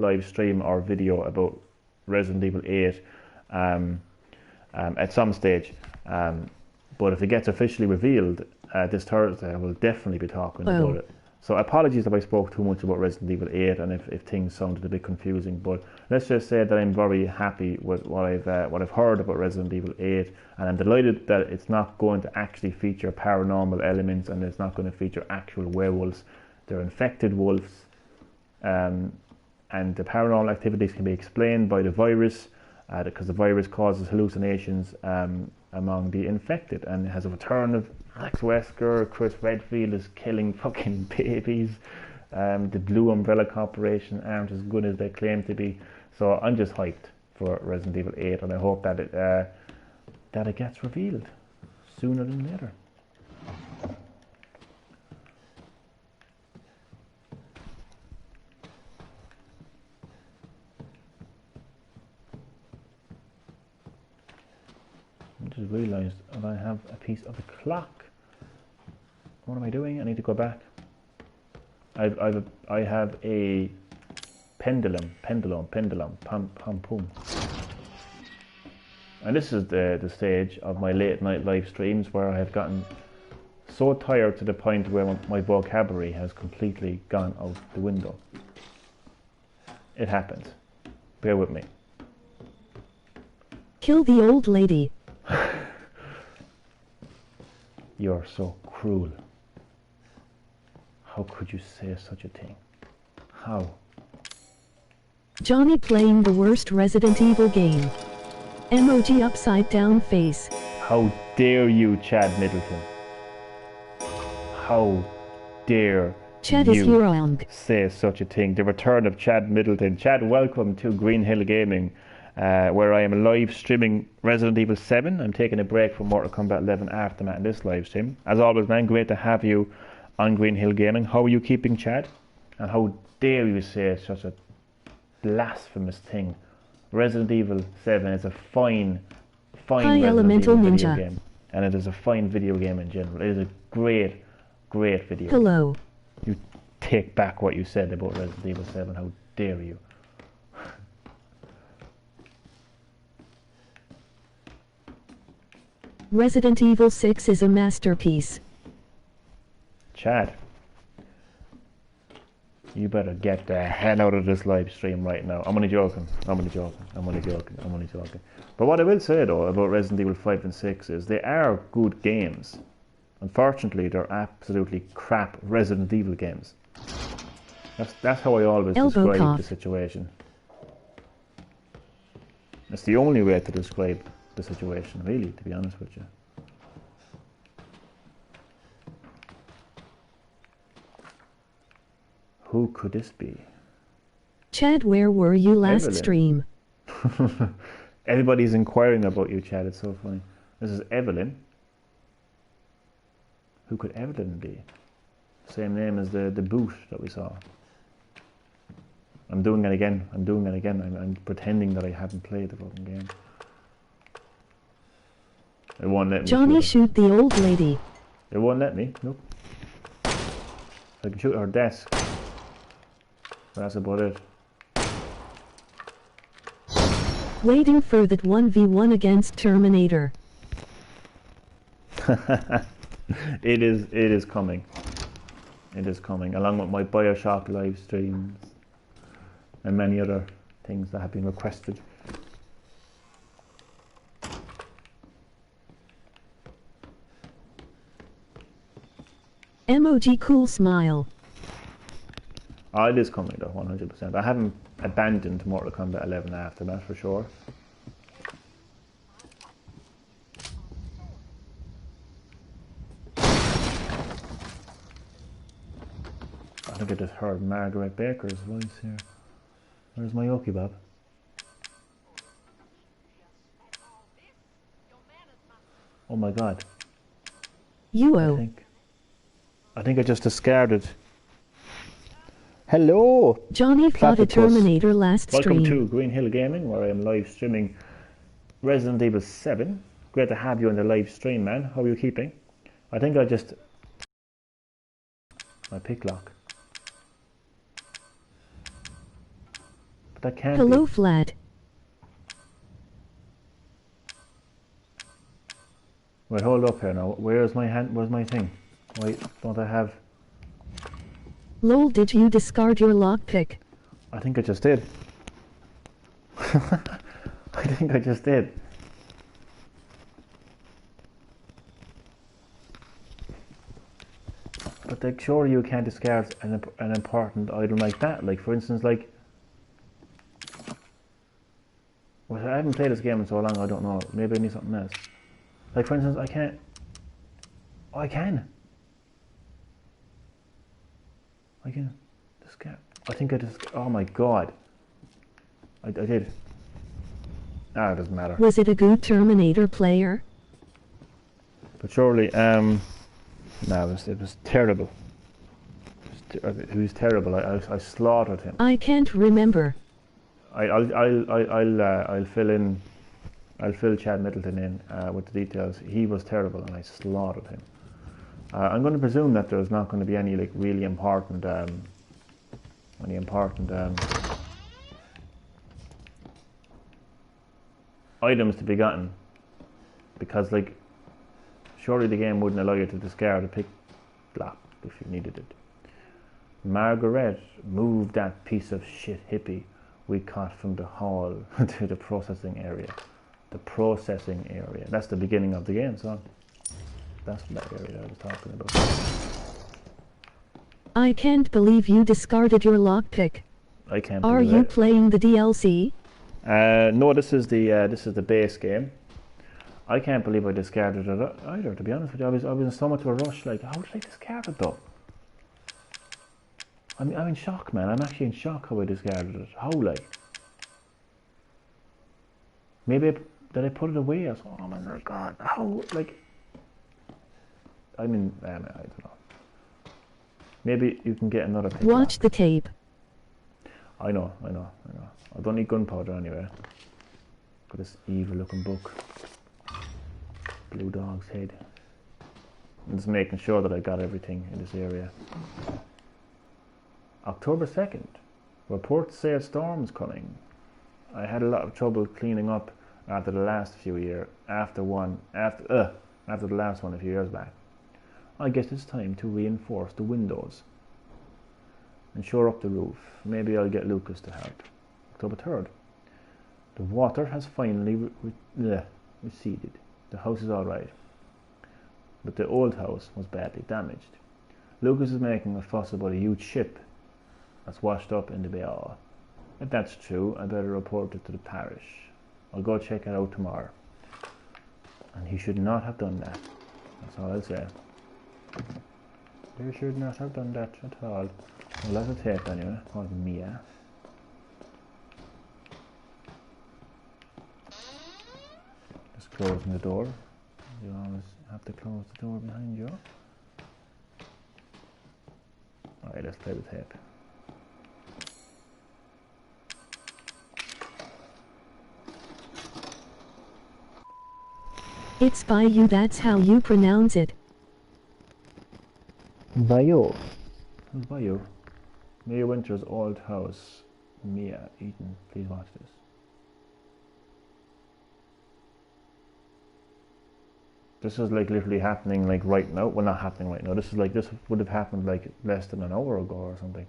live stream or video about Resident Evil 8 at some stage. But if it gets officially revealed this Thursday, I will definitely be talking about it. So apologies if I spoke too much about Resident Evil 8 and if things sounded a bit confusing, but let's just say that I'm very happy with what I've heard about Resident Evil 8, and I'm delighted that it's not going to actually feature paranormal elements and it's not going to feature actual werewolves. They're infected wolves, and the paranormal activities can be explained by the virus, because the virus causes hallucinations among the infected, and it has a return of Alex Wesker. Chris Redfield is killing fucking babies. The Blue Umbrella Corporation aren't as good as they claim to be. So I'm just hyped for Resident Evil 8, and I hope that it gets revealed sooner than later. I just realised that I have a piece of the clock. What am I doing? I need to go back. I have a pendulum, pum. And this is the stage of my late night live streams where I have gotten so tired to the point where my vocabulary has completely gone out the window. It happens. Bear with me. Kill the old lady. You're so cruel. How could you say such a thing? How? Johnny playing the worst Resident Evil game. Emoji upside down face. How dare you, Chad Middleton? How dare Chad is you wrong. say such a thing? The return of Chad Middleton. Chad, welcome to Green-HillGaming, where I am live streaming Resident Evil 7. I'm taking a break from Mortal Kombat 11 after this live stream. As always, man, great to have you on Green-HillGaming. How are you keeping, Chad? And how dare you say such a blasphemous thing? Resident Evil 7 is a fine High Resident Elemental Evil Ninja. video game, and it is a fine video game in general. It is a great video Hello. game. You take back what you said about Resident Evil 7. How dare you? Resident Evil 6 is a masterpiece. Chad, you better get the hell out of this live stream right now. I'm only joking. But what I will say though about Resident Evil 5 and 6 is they are good games. Unfortunately, they're absolutely crap Resident Evil games. That's how I always describe the situation. That's the only way to describe the situation, really, to be honest with you. Who could this be? Chad, where were you last Evelyn. stream? Everybody's inquiring about you, Chad. It's so funny. This is Evelyn. Who could Evelyn be? Same name as the boot that we saw. I'm doing it again. I'm pretending that I haven't played the fucking game. It won't let me. Johnny, shoot the old lady. It won't let me. Nope. I can shoot her desk. But that's about it. Waiting for that 1v1 against Terminator. It is coming. It is coming, along with my Bioshock live streams and many other things that have been requested. Emoji cool smile. Oh, it is coming though, 100%. I haven't abandoned Mortal Kombat 11 after that, for sure. I think I just heard Margaret Baker's voice here. Where's my Yoki Bob? Oh my god. I think I just discarded. Hello! Johnny fought a Terminator last stream. Welcome to Green-HillGaming, where I am live streaming Resident Evil 7. Great to have you on the live stream, man. How are you keeping? I think I just... My pick lock. But that can't Hello, be. Vlad. Wait, hold up here now. Where's my hand? Where's my thing? Wait, don't I have... Lol, did you discard your lockpick? I think I just did. I think I just did. But like, surely you can't discard an important item like that. Like, for instance, like... Well, I haven't played this game in so long, I don't know. Maybe I need something else. Like, for instance, I can't... Oh, I can! I can discard... I think I just... Oh my god. I did. Ah, it doesn't matter. Was it a good Terminator player? But surely, no, it was terrible. It was terrible. I slaughtered him. I can't remember. I'll fill Chad Middleton in with the details. He was terrible, and I slaughtered him. I'm going to presume that there's not going to be any like really important, items to be gotten, because like surely the game wouldn't allow you to discard a pick block if you needed it. Margaret, move that piece of shit hippie we caught from the hall to the processing area. The processing area. That's the beginning of the game, son. That's that area I was talking about. I can't believe you discarded your lockpick. I can't Are believe you it. playing the DLC? No, this is the base game. I can't believe I discarded it either, to be honest with you. I was in so much of a rush, like, how did I discard it though? I'm in shock, man. I'm actually in shock how I discarded it. How, like? Maybe did I put it away? I was, oh my god, how, like? I don't know. Maybe you can get another pick. Watch the tape. I know. I don't need gunpowder anyway. Got this evil looking book. Blue dog's head. I'm just making sure that I got everything in this area. October 2nd. Reports say a storm's coming. I had a lot of trouble cleaning up after the last few years. After the last one a few years back. I guess it's time to reinforce the windows and shore up the roof. Maybe I'll get Lucas to help. October 3rd. The water has finally receded. The house is alright, but the old house was badly damaged. Lucas is making a fuss about a huge ship that's washed up in the bay. If that's true, I better report it to the parish. I'll go check it out tomorrow. And he should not have done that. That's all I'll say. They should not have done that at all. Well, that's a tape anyway. Called Mia. Just closing the door. You always have to close the door behind you. Alright, let's play the tape. It's Bayou, that's how you pronounce it. Bayou. Who's Bayou? Mia Winter's old house. Mia Eden. Please watch this. This is like literally happening like right now. Well, not happening right now. This is like, this would have happened like less than an hour ago or something.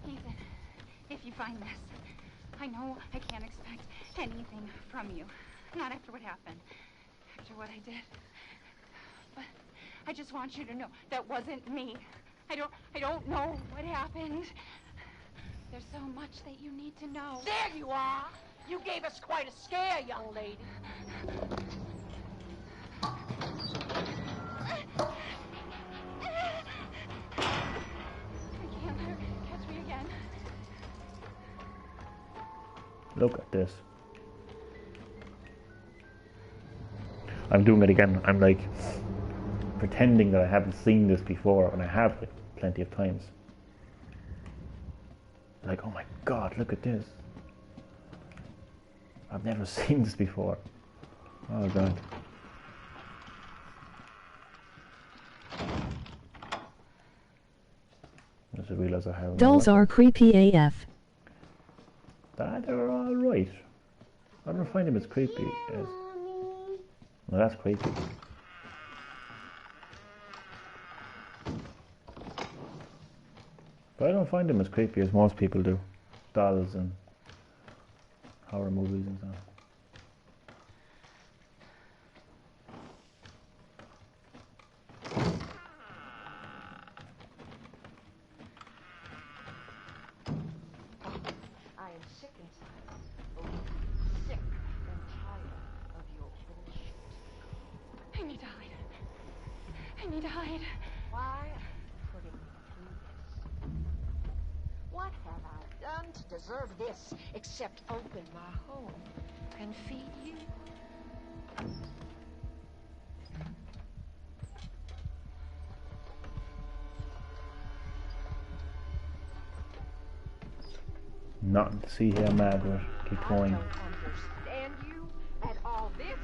Ethan, if you find this, I know I can't expect anything from you. Not after what happened. After what I did. But I just want you to know that wasn't me. I don't know what happened. There's so much that you need to know. There you are! You gave us quite a scare, young lady. I can't let her catch me again. Look at this. I'm doing it again. I'm like pretending that I haven't seen this before, and I have like plenty of times. Like, oh my god, look at this. I've never seen this before. Oh god. I just realised I have. Dolls are creepy AF. They're alright. I don't find them as creepy as. No, that's creepy. But I don't find them as creepy as most people do. Dolls and horror movies and stuff. I am sick and tired. Oh, sick and tired of your bullshit. I need to hide. I need to hide. Why are you putting me through this? What have I done to deserve this except open my home and feed you? Nothing to see here, Margaret. Keep going. I don't understand you at all this.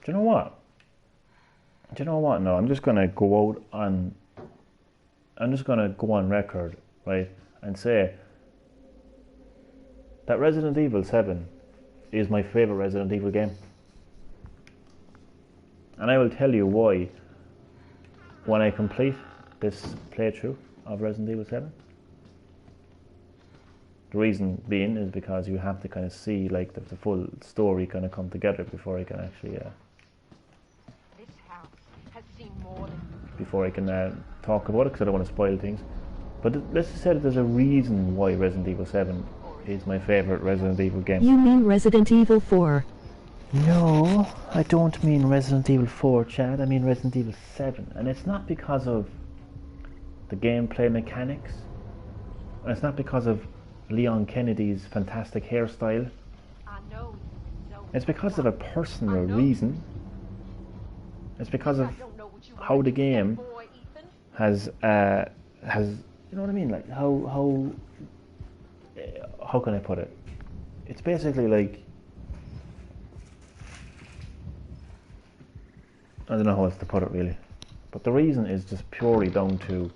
Do you know what? Do you know what? No, I'm just gonna go out on. I'm just gonna go on record, right, and say that Resident Evil 7 is my favorite Resident Evil game. And I will tell you why when I complete this playthrough of Resident Evil 7. The reason being is because you have to kind of see like the full story kind of come together before I can actually This house has seen more than before I can talk about it, because I don't want to spoil things. But let's just say that there's a reason why Resident Evil 7 is my favourite Resident Evil game. You mean Resident Evil 4? No, I don't mean Resident Evil 4, Chad. I mean Resident Evil 7. And it's not because of the gameplay mechanics. And it's not because of Leon Kennedy's fantastic hairstyle. I know. It's because of a personal reason. It's because of how the game has you know what I mean? Like how can I put it? It's basically like, I don't know how else to put it really, but the reason is just purely down to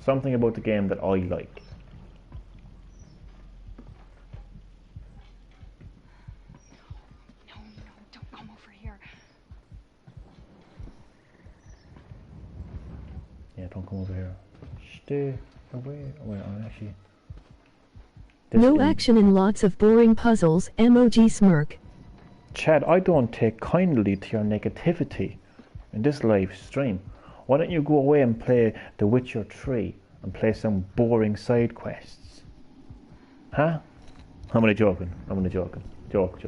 something about the game that I like. No, don't come over here. Yeah, don't come over here. Stay away. Oh, wait, I'm actually... No action and lots of boring puzzles, emoji smirk. Chad, I don't take kindly to your negativity in this live stream. Why don't you go away and play The Witcher 3 and play some boring side quests? Huh? I'm only joking. I'm only joking. Joke.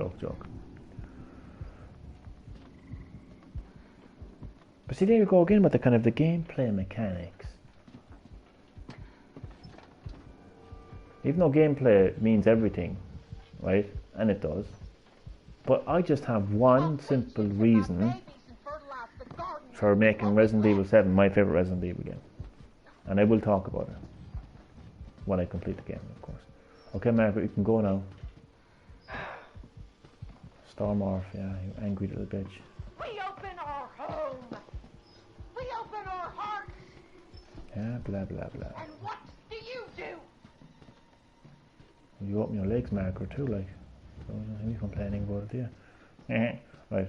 But see, there you go again with the kind of the gameplay mechanics. Even though gameplay means everything, right? And it does. But I just have one simple reason for making Resident Evil 7 my favourite Resident Evil game. And I will talk about it when I complete the game, of course. Okay, Margaret, you can go now. Storm off, yeah, you angry little bitch. We open our home. We open our hearts. Yeah, blah, blah, blah. And what do you do? You open your legs, Margaret, too, like. Don't be complaining about it, do you? Right,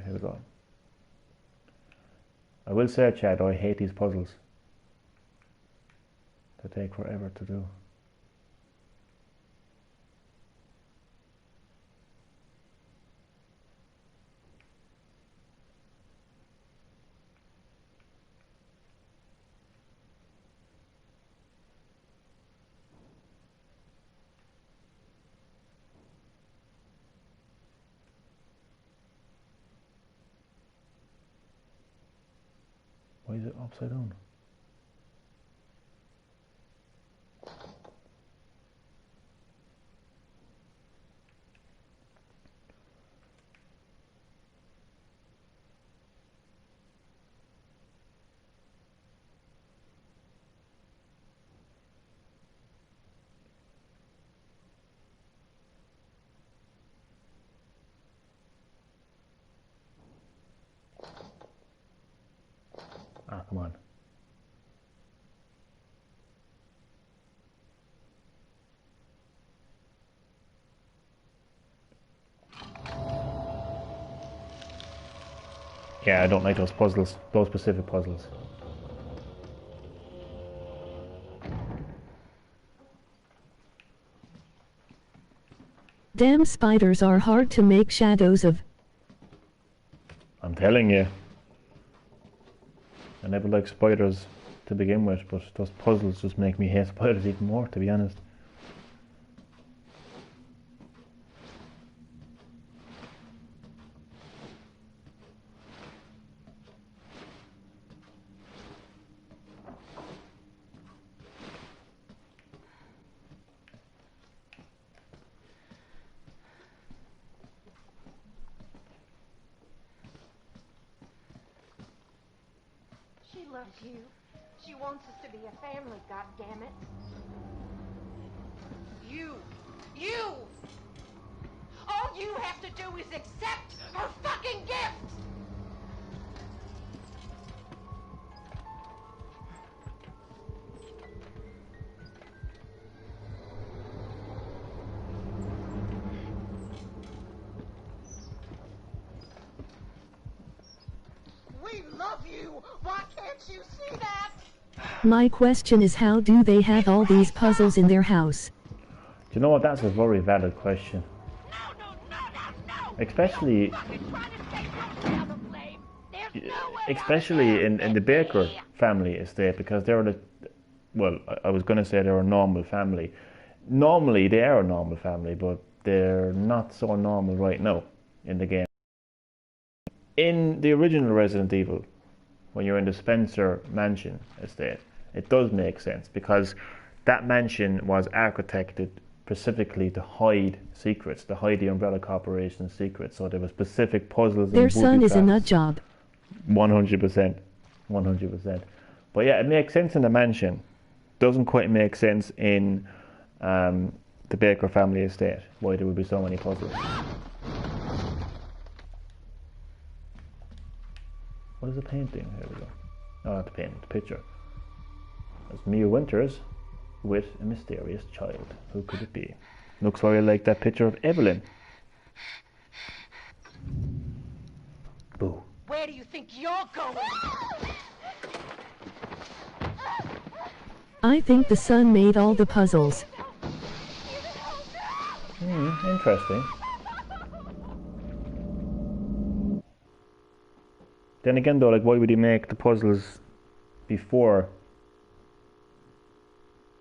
here we go. I will say, Chad, I hate these puzzles. They take forever to do. Why is it upside down? Ah, come on. Yeah, I don't like those puzzles, those specific puzzles. Damn spiders are hard to make shadows of. I'm telling you. I never liked spiders to begin with, but those puzzles just make me hate spiders even more, to be honest. She loves you. She wants us to be a family, goddammit. You! All you have to do is accept her fucking gift! love you. Why can't you see that? My question is, how do they have all these puzzles in their house? Do you know what? That's a very valid question. Especially in the Baker family estate, because they're the, well, I was going to say they're a normal family. Normally they are a normal family, but they're not so normal right now in the game. In the original Resident Evil, when you're in the Spencer mansion estate, it does make sense, because that mansion was architected specifically to hide secrets, to hide the Umbrella Corporation's secrets. So there were specific puzzles. Their son is a nut job. 100%. 100%. But yeah, it makes sense in the mansion. Doesn't quite make sense in the Baker family estate, why there would be so many puzzles. What is the painting? Here we go. No, not the painting, the picture. That's Mia Winters with a mysterious child. Who could it be? Looks very like that picture of Evelyn. Boo. Where do you think you're going? I think the son made all the puzzles. Interesting. Then again though, like, why would he make the puzzles before?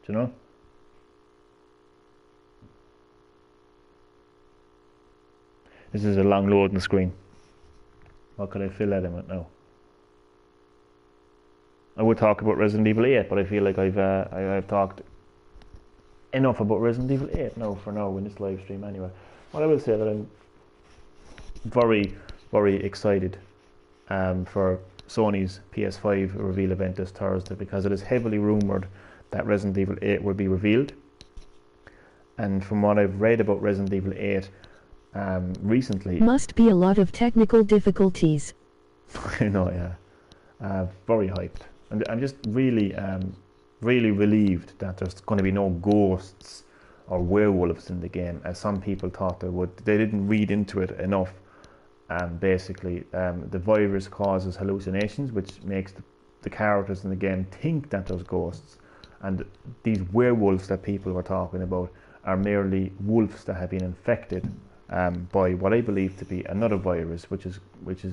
Do you know? This is a long loading screen. What could I fill that in with now? I would talk about Resident Evil 8, but I feel like I've talked enough about Resident Evil 8 now for now in this live stream anyway. What I will say that I'm very, very excited for Sony's PS5 reveal event this Thursday, because it is heavily rumoured that Resident Evil 8 will be revealed. And from what I've read about Resident Evil 8 recently... Must be a lot of technical difficulties. I know, yeah. Very hyped. I'm just really, really relieved that there's going to be no ghosts or werewolves in the game, as some people thought there would. They didn't read into it enough. Basically, the virus causes hallucinations, which makes the characters in the game think that there's ghosts. And these werewolves that people were talking about are merely wolves that have been infected by what I believe to be another virus, which is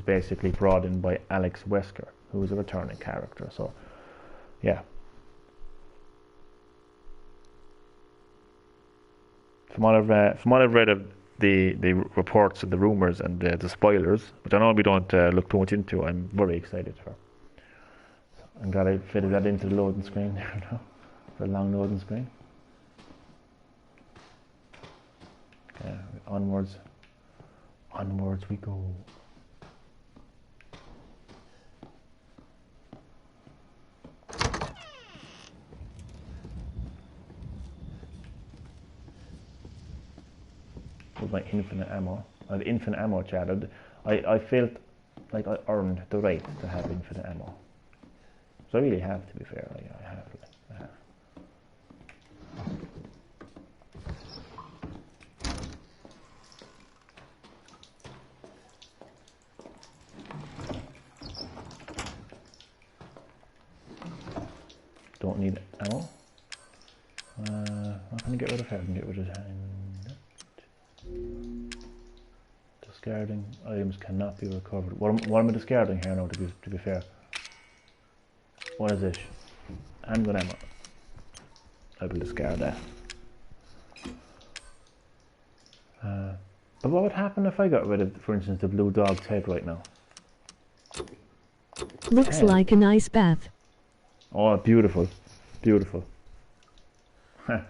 basically brought in by Alex Wesker, who is a returning character. So, yeah. From what I've read of the reports and the rumours and the spoilers, which I know we don't look too much into, I'm very excited for. So I'm glad I fitted that into the loading screen there now, for a long loading screen. Okay, onwards we go. With my infinite ammo. I have infinite ammo, Chad. I felt like I earned the right to have infinite ammo. So I really have, to be fair. I have. Don't need ammo. What can I get rid of here? I can get rid of discarding items cannot be recovered. What am I discarding here now, to be fair? What is this? Handgun ammo. I will discard that. But what would happen if I got rid of, for instance, the blue dog's head right now? Looks like a nice bath. Oh, beautiful. Beautiful. I'm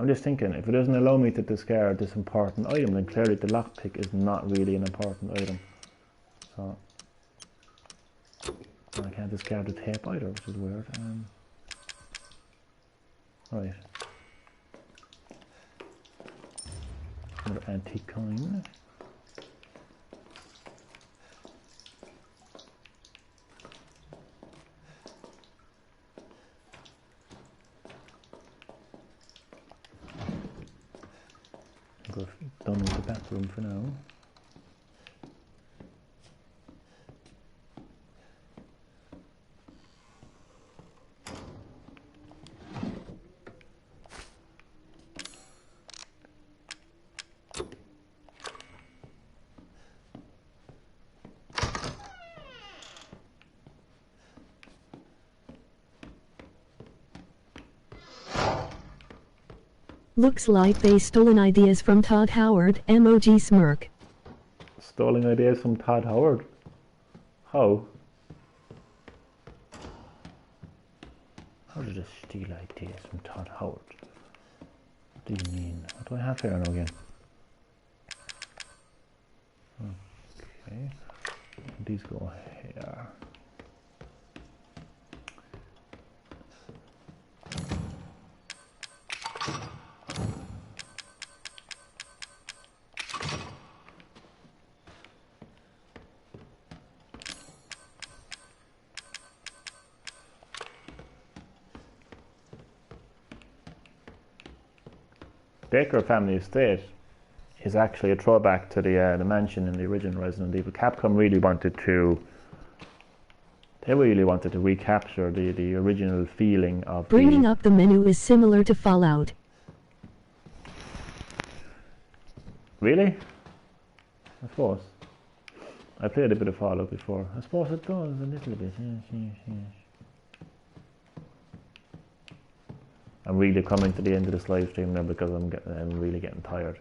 just thinking, if it doesn't allow me to discard this important item, then clearly the lockpick is not really an important item. So I can't discard the tape either, which is weird. Right. Another antique coin. Done with the bathroom for now. Looks like they stolen ideas from Todd Howard, emoji smirk. Stolen ideas from Todd Howard? How? How did I steal ideas from Todd Howard? What do you mean? What do I have here now again? Okay. These go here. Baker Family Estate is actually a throwback to the mansion in the original Resident Evil. Capcom really wanted to recapture the original feeling of Bringing up the menu is similar to Fallout. Really? I suppose. I played a bit of Fallout before. I suppose it does a little bit. Yes. I'm really coming to the end of this live stream now because I'm really getting tired.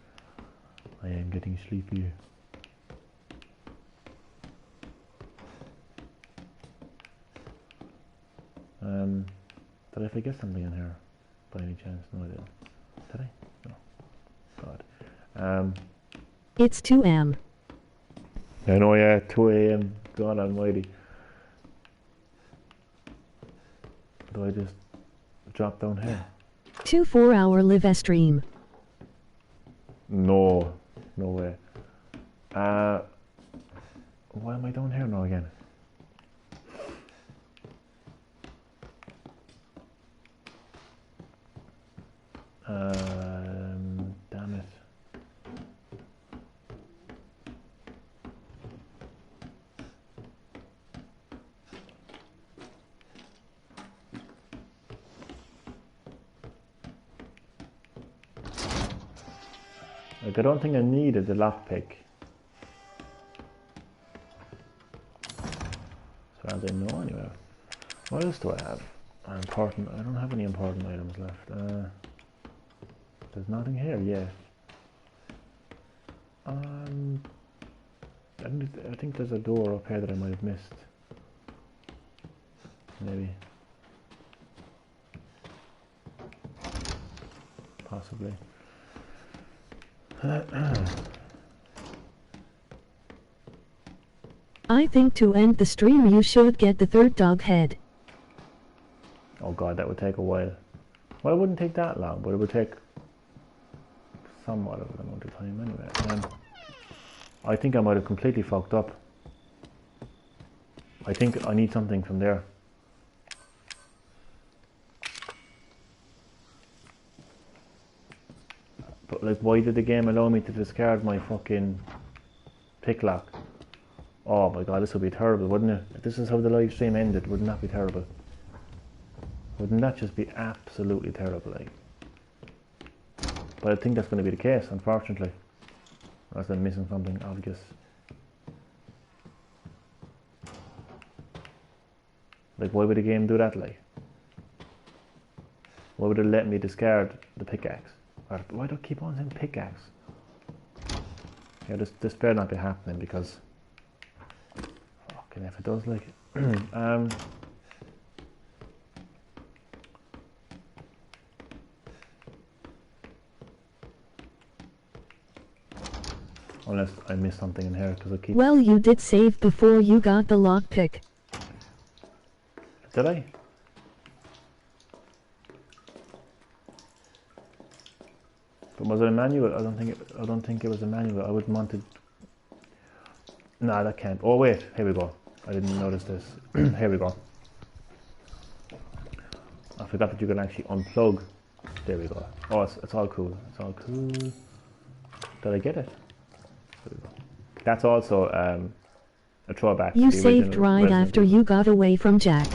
I am getting sleepy. Did I forget something in here by any chance? No, I didn't. Did I? No. God. It's 2 a.m. I know, yeah, 2 a.m. God almighty. Do I just drop down here? 2 4-hour live stream. No way. Why am I down here now again? Damn it. Like, I don't think I needed the lockpick. So as I know anyway. What else do I have? Important. I don't have any important items left. There's nothing here yet. I think there's a door up here that I might have missed. Maybe. Possibly. I think to end the stream you should get the 3rd dog head. Oh god, that would take a while. Well, it wouldn't take that long, but it would take somewhat of an amount of time anyway. I think I might have completely fucked up. I think I need something from there. But like, why did the game allow me to discard my fucking pick lock? Oh my god, this would be terrible, wouldn't it? If this is how the live stream ended, wouldn't that be terrible? Wouldn't that just be absolutely terrible, like? But I think that's going to be the case, unfortunately. Unless I'm missing something obvious. Like, why would the game do that, like? Why would it let me discard the pickaxe? Or why do I keep on saying pickaxe? Yeah, this better not be happening because... Fucking if it does, like... Unless I missed something in here because I keep... Well, you did save before you got the lockpick. Did I? But was it a manual? I don't think it was a manual. I wouldn't want to... Nah, that can't. Oh wait, here we go. I didn't notice this. Here we go. I forgot that you can actually unplug. There we go. Oh, it's all cool. It's all cool. Did I get it? There we go. That's also a throwback. You to the saved right Resident after Evil. you got away from Jack.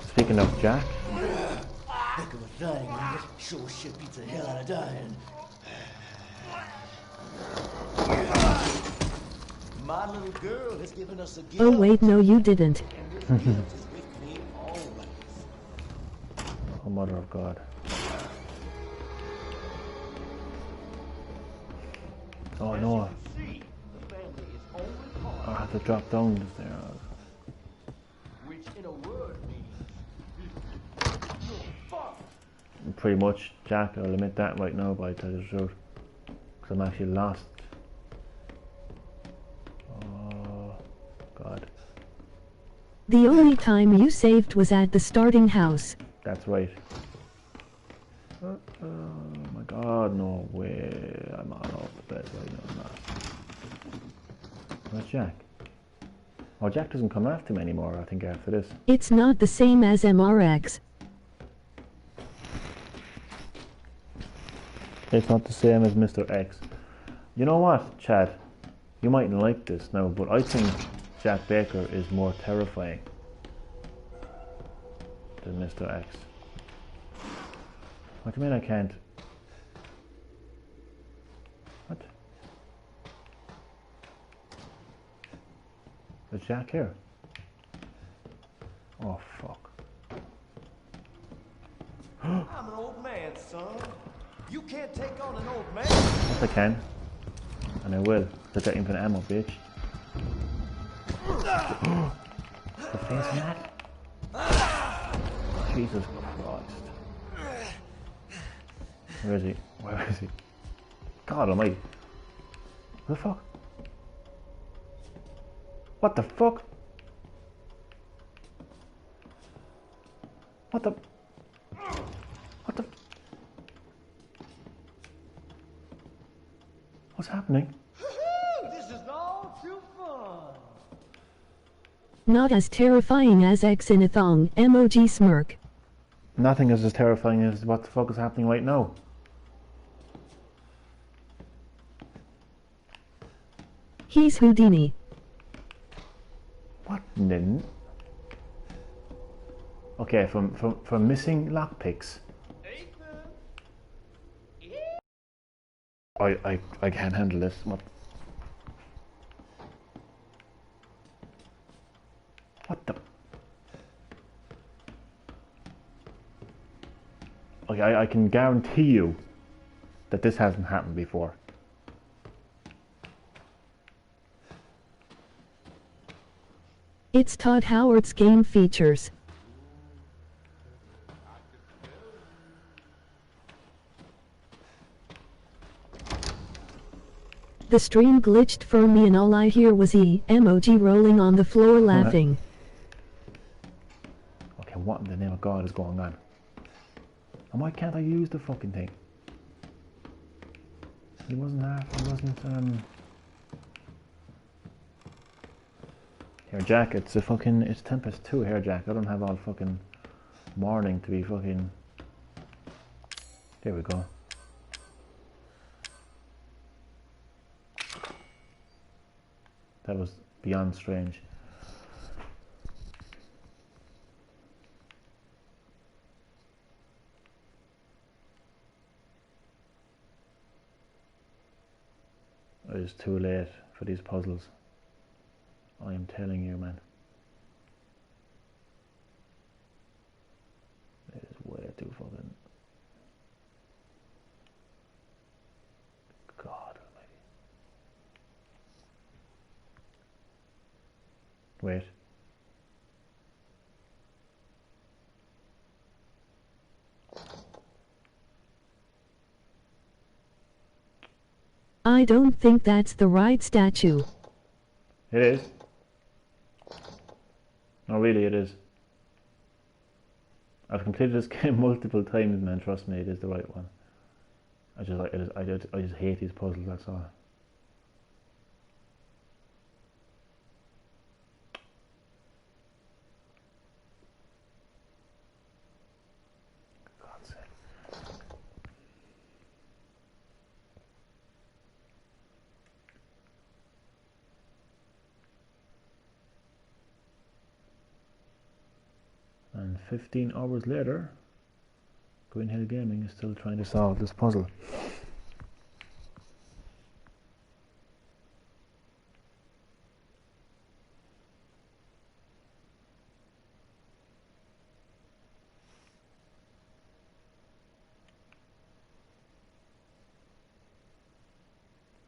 Speaking of Jack. Heck of a thing, man. Sure shit beats the hell out of dying. My little girl has given us a gift. Oh wait, no you didn't. Oh, mother of God. Oh no. I have to drop down the stairs. Which in a word means you're fucked. Pretty much, Jack, I'll admit that right now, but I tell you the truth. Because I'm actually lost. Oh, God. The only time you saved was at the starting house. That's right. Oh my God, no way. I'm all over the bed right now. I'm not. Where's Jack? Oh, Jack doesn't come after me anymore, I think, after this. It's not the same as MRX. It's not the same as Mr. X. You know what, Chad? You mightn't like this now, but I think Jack Baker is more terrifying than Mr. X. What do you mean I can't? What? Is Jack here? Oh, fuck. I'm an old man, son. You can't take on an old man. Yes, I can. And I will. Put that infinite ammo, bitch. The face on that? Jesus Christ. Where is he? Where is he? God almighty. What the fuck? What the fuck? What the? What the? What's happening? This is all too fun. Not as terrifying as X in a thong, emoji smirk. Nothing is as terrifying as what the fuck is happening right now. He's Houdini. What? Didn't? Okay, from missing lockpicks. I can't handle this. What the? Okay, I can guarantee you that this hasn't happened before. It's Todd Howard's game features. The stream glitched for me and all I hear was emoji rolling on the floor laughing. Okay, what in the name of God is going on? And why can't I use the fucking thing? He wasn't Here, Jack, it's it's Tempest 2 here, Jack. I don't have all fucking morning to be fucking... There we go. That was beyond strange. It is too late for these puzzles. I am telling you, man. It is way too fucking... God almighty. Wait. I don't think that's the right statue. It is. No, really, it is. I've completed this game multiple times, man. Trust me, it is the right one. I just hate these puzzles. That's all. God's sake. And 15 hours later, Green-HillGaming is still trying to solve this puzzle.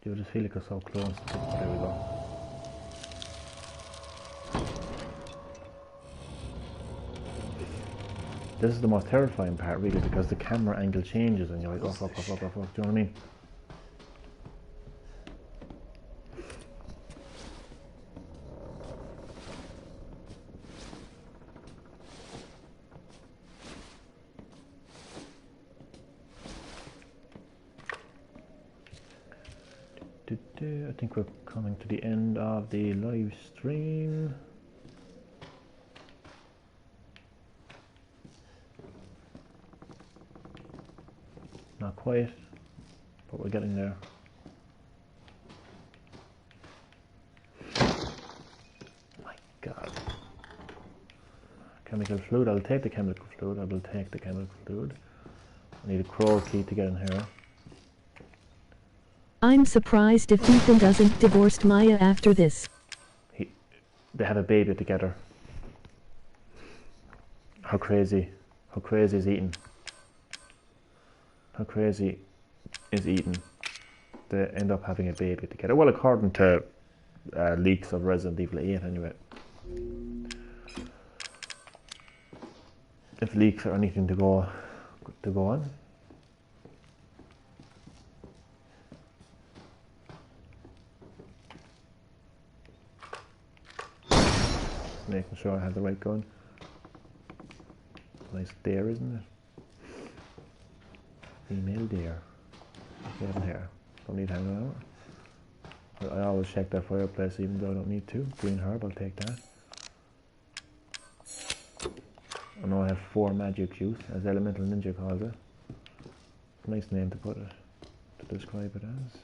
You just feel like you're so close. There we go. This is the most terrifying part, really, because the camera angle changes and you're like, oh fuck, oh fuck, oh fuck. Do you know what I mean? I think we're coming to the end of the live stream. Not quite, but we're getting there. My God. Chemical fluid, I'll take the chemical fluid, I will take the chemical fluid. I need a crow key to get in here. I'm surprised if Ethan doesn't divorce Maya after this. They have a baby together. How crazy is Ethan? How crazy is Ethan? They end up having a baby together. Well, according to leaks of Resident Evil 8 anyway. If leaks are anything to go on. Making sure I have the right gun. Nice deer, isn't it? Female deer. Get in here. Don't need hanging out. I always check that fireplace even though I don't need to. Green herb, I'll take that. I know I have 4 magic juice, as Elemental Ninja calls it. Nice name to put it, to describe it as.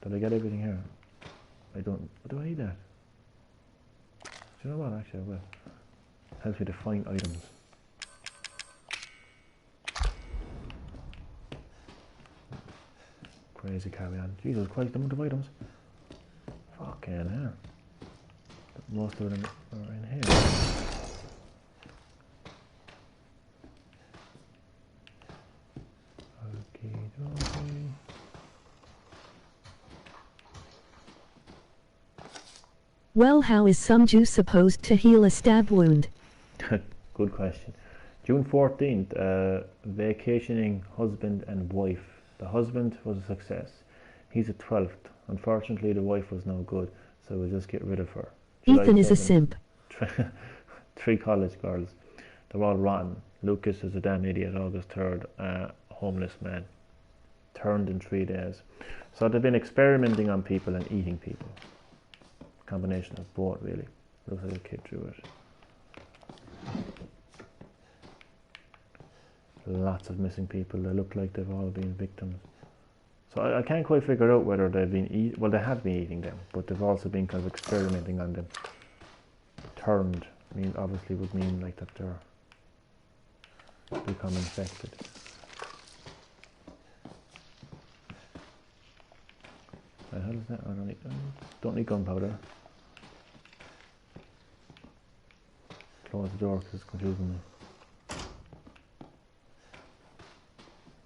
Did I get everything here? I don't. Do I need that? Do you know what? Actually, I will. Helps me to find items. Crazy carry on. Jesus Christ, the amount of items. Fucking hell. Most of them are in here. Okay. Well, how is some juice supposed to heal a stab wound? Good question. June 14th, vacationing husband and wife. The husband was a success. He's a 12th. Unfortunately, the wife was no good, so we'll just get rid of her. Ethan is a simp. 3 college girls. They're all rotten. Lucas is a damn idiot. August 3rd, homeless man. Turned in 3 days. So they've been experimenting on people and eating people. Combination of both, really. Looks like a kid drew it. Lots of missing people. They look like they've all been victims. So I can't quite figure out whether they've been well, they have been eating them, but they've also been kind of experimenting on them. Turned, obviously would mean like that they're become infected. What the hell is that? I don't need gunpowder. Close the door because it's confusing me.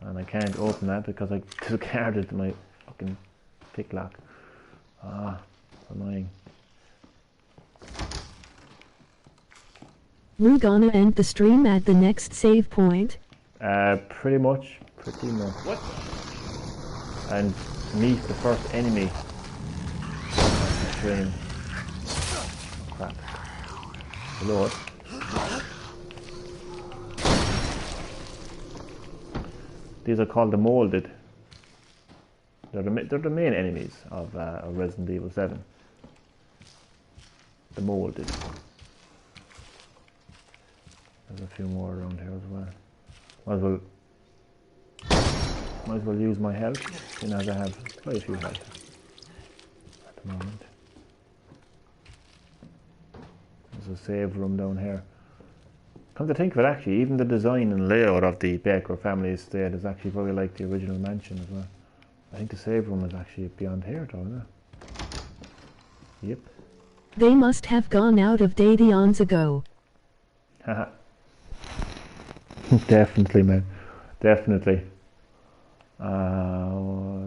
And I can't open that because I discarded my fucking pick lock. Ah, annoying. We're gonna end the stream at the next save point. Pretty much. What? And meet the first enemy. Stream. Oh, crap. Lord. These are called the Molded. They're the main enemies of Resident Evil 7. The Molded. There's a few more around here as well. Might as well use my health, seeing as I have quite a few health at the moment. There's a save room down here. Come to think of it, actually, even the design and layout of the Baker family estate is actually very like the original mansion as well. I think the save room is actually beyond here, though, isn't it? Yep. They must have gone out of date eons ago. Haha. Definitely, man. Definitely.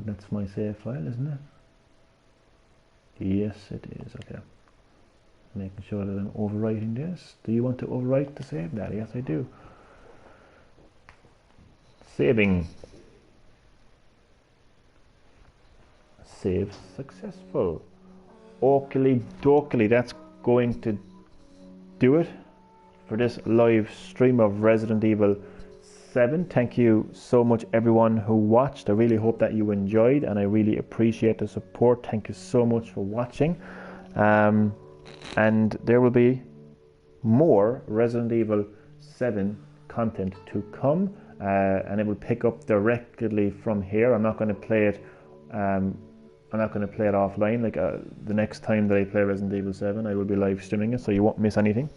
That's my save file, isn't it? Yes, it is. Okay. Making sure that I'm overwriting this. Do you want to overwrite the save, Daddy? Yes, I do. Saving. Save successful. Oakley dokely, that's going to do it for this live stream of Resident Evil 7. Thank you so much everyone who watched. I really hope that you enjoyed and I really appreciate the support. Thank you so much for watching. And there will be more Resident Evil 7 content to come, and it will pick up directly from here. I'm not going to play it offline. Like the next time that I play Resident Evil 7, I will be live streaming it, so you won't miss anything.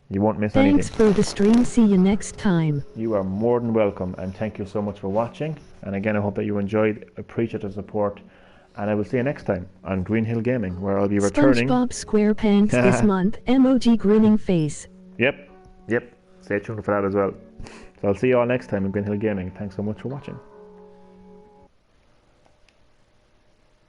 You won't miss anything. Thanks for the stream. See you next time. You are more than welcome, and thank you so much for watching. And again, I hope that you enjoyed. Appreciate the support. And I will see you next time on Green-HillGaming, where I'll be returning. SpongeBob SquarePants this month. Emoji grinning face. Yep. Stay tuned for that as well. So I'll see you all next time on Green-HillGaming. Thanks so much for watching.